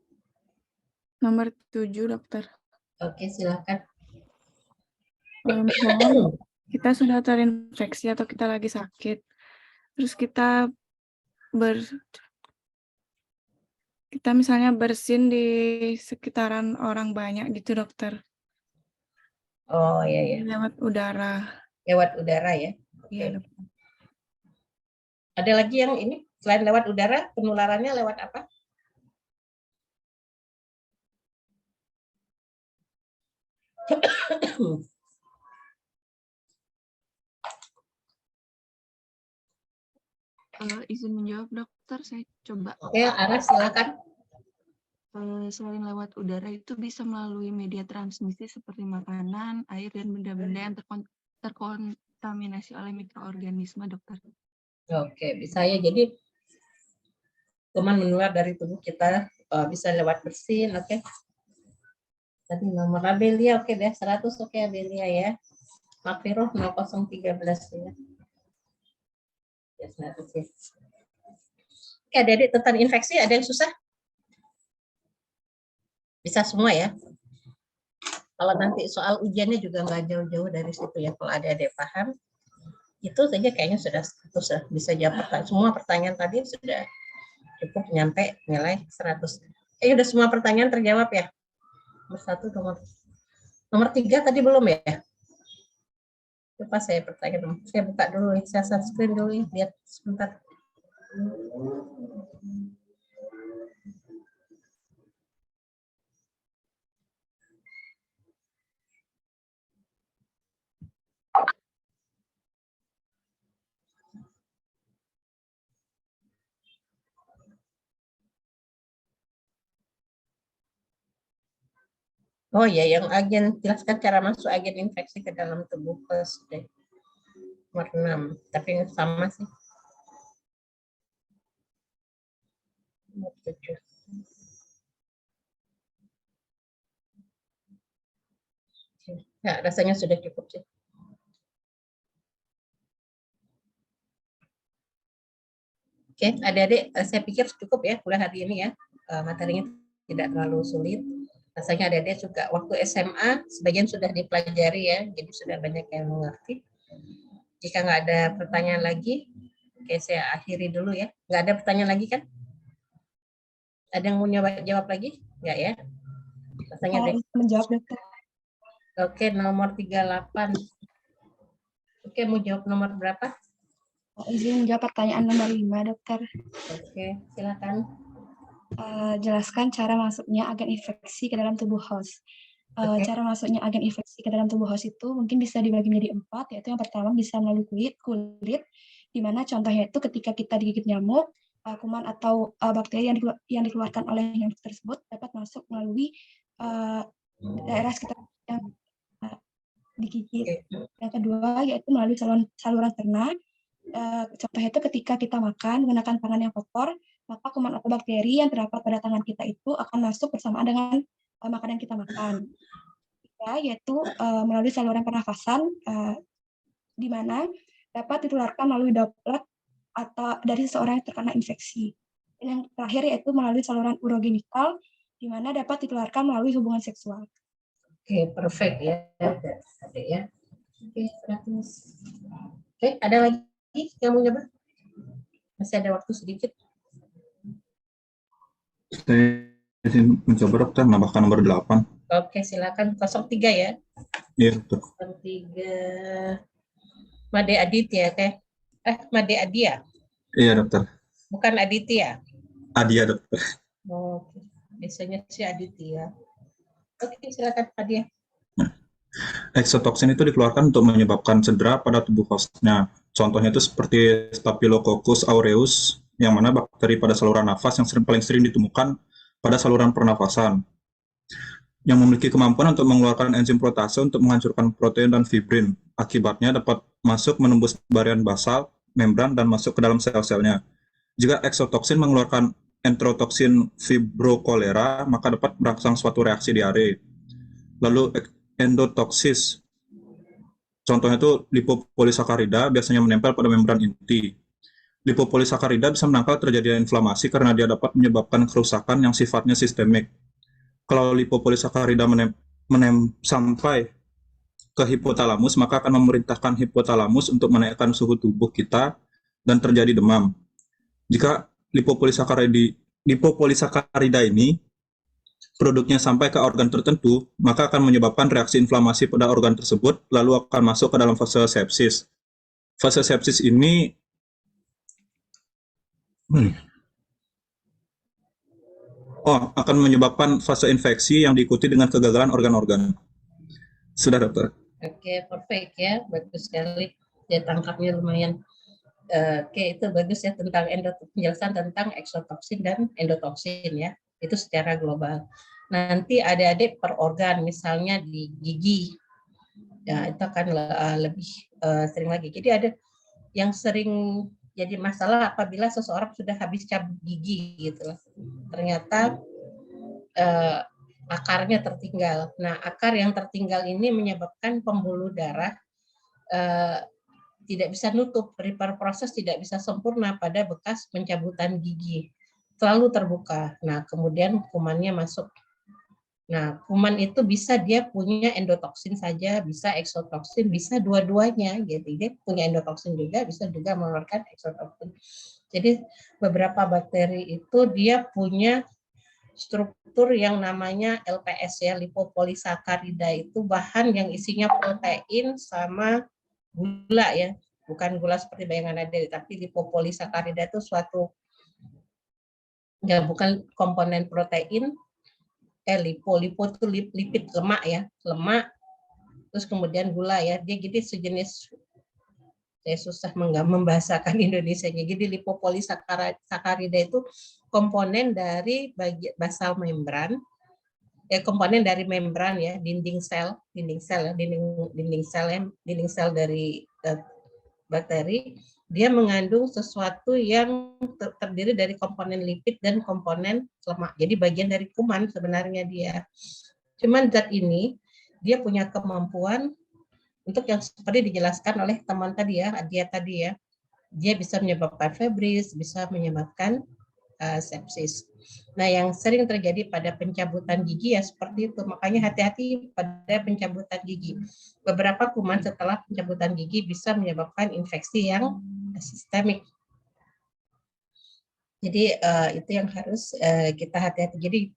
Nomor 7, Dokter. Oke, silakan. Kita sudah terinfeksi atau kita lagi sakit. Terus kita misalnya bersin di sekitaran orang banyak gitu, Dokter. Oh, iya. Lewat udara. Lewat udara ya. Iya, Dokter. Ada lagi yang ini selain lewat udara, penularannya lewat apa? Izin menjawab, Dokter. Saya coba. Oke, Ara silakan. Selain lewat udara itu bisa melalui media transmisi seperti makanan, air, dan benda-benda yang terkontaminasi oleh mikroorganisme, Dokter. Oke, bisa ya. Jadi kuman menular dari tubuh kita bisa lewat bersin, oke. Tadi nomor Abelia, oke deh, 100, oke Abelia ya. Makfiroh 0013 ya. Ya, 100 ya. Oke, adik-adik tentang infeksi ada yang susah? Bisa semua ya. Kalau nanti soal ujiannya juga nggak jauh-jauh dari situ ya. Kalau adik-adik paham, itu saja kayaknya sudah bisa jawab semua pertanyaan tadi sudah cukup nyampe nilai 100. Udah semua pertanyaan terjawab ya. Nomor 3 tadi belum ya? Lupa saya pertanyaan. Saya buka dulu, saya subscribe dulu ya, lihat sebentar. Oh ya, yang agen, jelaskan cara masuk agen infeksi ke dalam tubuh host deh. Nomor 6, tapi sama sih. Nomor 7. Ya, rasanya sudah cukup sih. Oke, adik-adik, saya pikir cukup ya kuliah hari ini ya. Materinya tidak terlalu sulit. Rasanya adik-adik juga waktu SMA sebagian sudah dipelajari ya, jadi sudah banyak yang mengerti. Jika nggak ada pertanyaan lagi, oke saya akhiri dulu ya. Nggak ada pertanyaan lagi kan? Ada yang mau jawab lagi? Nggak ya? Rasanya menjawab, Dokter. Oke, nomor 38. Oke, mau jawab nomor berapa? Izin menjawab pertanyaan nomor 5, Dokter. Oke, silakan. Jelaskan cara masuknya agen infeksi ke dalam tubuh host. Cara masuknya agen infeksi ke dalam tubuh host itu mungkin bisa dibagi menjadi 4, yaitu yang pertama bisa melalui kulit, di mana contohnya itu ketika kita digigit nyamuk, kuman atau bakteri yang dikeluarkan oleh nyamuk tersebut dapat masuk melalui daerah sekitar yang digigit. Yang kedua yaitu melalui saluran cerna. Contohnya itu ketika kita makan menggunakan tangan yang kotor, maka kuman atau bakteri yang terdapat pada tangan kita itu akan masuk bersamaan dengan makanan yang kita makan. Yaitu melalui saluran pernafasan, di mana dapat ditularkan melalui droplet atau dari seseorang yang terkena infeksi. Dan yang terakhir yaitu melalui saluran urogenital, di mana dapat ditularkan melalui hubungan seksual. Oke, perfect ya. Ada ya. Oke, Oke, ada lagi yang mau nyoba? Masih ada waktu sedikit. Saya izin mencoba dokter, menambahkan nomor 8. Oke, silakan 03 ya. Iya, dokter. 03 Made Aditya teh. Made Adia. Iya, dokter. Bukan Aditya. Adia, dokter. Oke. Biasanya si Aditya. Oke, silakan Adia. Exotoksin itu dikeluarkan untuk menyebabkan cedera pada tubuh hostnya. Contohnya itu seperti Staphylococcus aureus, yang mana bakteri pada saluran nafas yang paling sering ditemukan pada saluran pernafasan, yang memiliki kemampuan untuk mengeluarkan enzim protase untuk menghancurkan protein dan fibrin. Akibatnya dapat masuk menembus barian basal, membran, dan masuk ke dalam sel-selnya. Jika exotoksin mengeluarkan enterotoksin fibrokolera, maka dapat merangsang suatu reaksi diare. Lalu endotoksis, contohnya itu lipopolisakarida, biasanya menempel pada membran inti. Lipopolisakarida bisa menangkal terjadinya inflamasi karena dia dapat menyebabkan kerusakan yang sifatnya sistemik. Kalau lipopolisakarida sampai ke hipotalamus, maka akan memerintahkan hipotalamus untuk menaikkan suhu tubuh kita dan terjadi demam. Jika lipopolisakarida ini produknya sampai ke organ tertentu, maka akan menyebabkan reaksi inflamasi pada organ tersebut, lalu akan masuk ke dalam fase sepsis. Fase sepsis ini akan menyebabkan fase infeksi yang diikuti dengan kegagalan organ-organ. Sudah, dokter. Oke, perfect ya, bagus sekali. Ya, tangkapnya lumayan. Oke, itu bagus ya tentang penjelasan tentang exotoksin dan endotoksin ya. Itu secara global. Nanti adik-adik per organ, misalnya di gigi, ya itu akan lebih sering lagi. Jadi ada yang sering jadi masalah apabila seseorang sudah habis cabut gigi gitu. Ternyata akarnya tertinggal. Nah, akar yang tertinggal ini menyebabkan pembuluh darah tidak bisa nutup, repair proses tidak bisa sempurna pada bekas pencabutan gigi. Selalu terbuka. Nah, kemudian kumannya masuk. Nah, kuman itu bisa dia punya endotoksin saja, bisa exotoksin, bisa dua-duanya. Jadi dia punya endotoksin juga, bisa juga mengeluarkan exotoksin. Jadi beberapa bakteri itu dia punya struktur yang namanya LPS ya, lipopolisakarida, itu bahan yang isinya protein sama gula ya, bukan gula seperti bayangan ada, tapi lipopolisakarida itu suatu ya bukan komponen protein, lipo itu lipid, lemak ya, lemak, terus kemudian gula ya, dia jadi sejenis, saya susah membahasakan Indonesianya, jadi lipopolisakarida itu komponen dari basal membran, komponen dari membran ya, dinding sel dari bakteri. Dia mengandung sesuatu yang terdiri dari komponen lipid dan komponen lemak. Jadi bagian dari kuman sebenarnya dia. Cuman zat ini dia punya kemampuan untuk yang seperti dijelaskan oleh teman tadi ya, Adia tadi ya. Dia bisa menyebabkan febris, bisa menyebabkan sepsis. Nah, yang sering terjadi pada pencabutan gigi ya seperti itu. Makanya hati-hati pada pencabutan gigi. Beberapa kuman setelah pencabutan gigi bisa menyebabkan infeksi yang sistemik. Jadi itu yang harus kita hati-hati. Jadi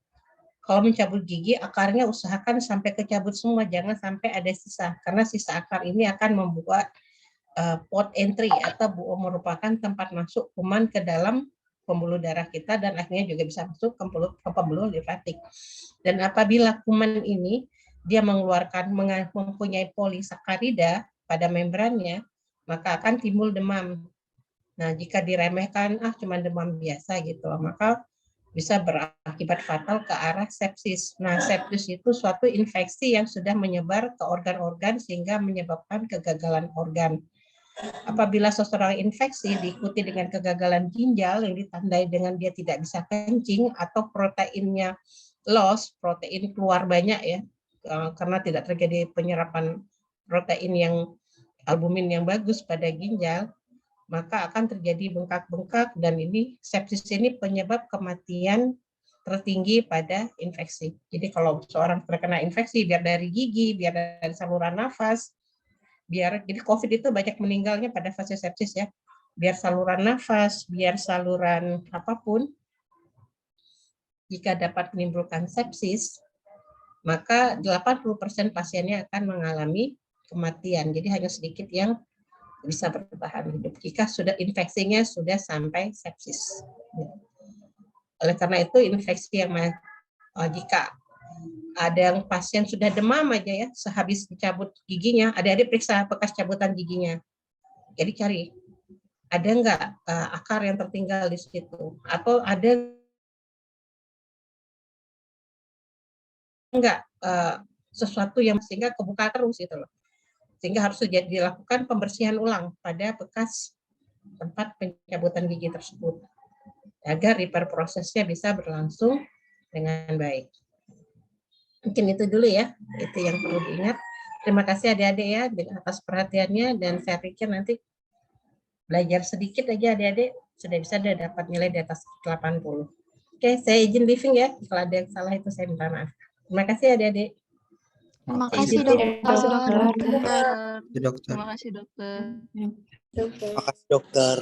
kalau mencabut gigi, akarnya usahakan sampai kecabut semua, jangan sampai ada sisa. Karena sisa akar ini akan membuat port entry atau merupakan tempat masuk kuman ke dalam pembuluh darah kita dan akhirnya juga bisa masuk ke pembuluh limfatik. Dan apabila kuman ini dia mempunyai polisakarida pada membrannya, maka akan timbul demam. Nah, jika diremehkan, cuma demam biasa gitu, maka bisa berakibat fatal ke arah sepsis. Nah, sepsis itu suatu infeksi yang sudah menyebar ke organ-organ sehingga menyebabkan kegagalan organ. Apabila seseorang infeksi diikuti dengan kegagalan ginjal yang ditandai dengan dia tidak bisa kencing atau proteinnya loss, protein keluar banyak ya, karena tidak terjadi penyerapan protein yang albumin yang bagus pada ginjal, maka akan terjadi bengkak-bengkak, dan ini sepsis ini penyebab kematian tertinggi pada infeksi. Jadi kalau seorang terkena infeksi, biar dari gigi, biar dari saluran nafas, jadi COVID itu banyak meninggalnya pada fase sepsis ya, biar saluran nafas, biar saluran apapun, jika dapat menimbulkan sepsis, maka 80% pasiennya akan mengalami kematian. Jadi hanya sedikit yang bisa bertahan hidup jika sudah infeksinya sudah sampai sepsis. Oleh karena itu infeksi yang jika ada yang pasien sudah demam aja ya, sehabis dicabut giginya, adik-adik periksa bekas cabutan giginya. Jadi cari, ada enggak akar yang tertinggal di situ, atau ada enggak sesuatu yang sehingga kebuka terus gitu loh. Sehingga harus dilakukan pembersihan ulang pada bekas tempat pencabutan gigi tersebut agar repair prosesnya bisa berlangsung dengan baik. Mungkin itu dulu ya, itu yang perlu diingat. Terima kasih adik-adik ya atas perhatiannya, dan saya pikir nanti belajar sedikit aja adik-adik sudah bisa dapat nilai di atas 80. Oke, saya izin briefing ya. Kalau ada yang salah itu saya minta maaf. Terima kasih adik-adik. Terima kasih dokter. Dokter. Terima kasih dokter. Terima kasih dokter.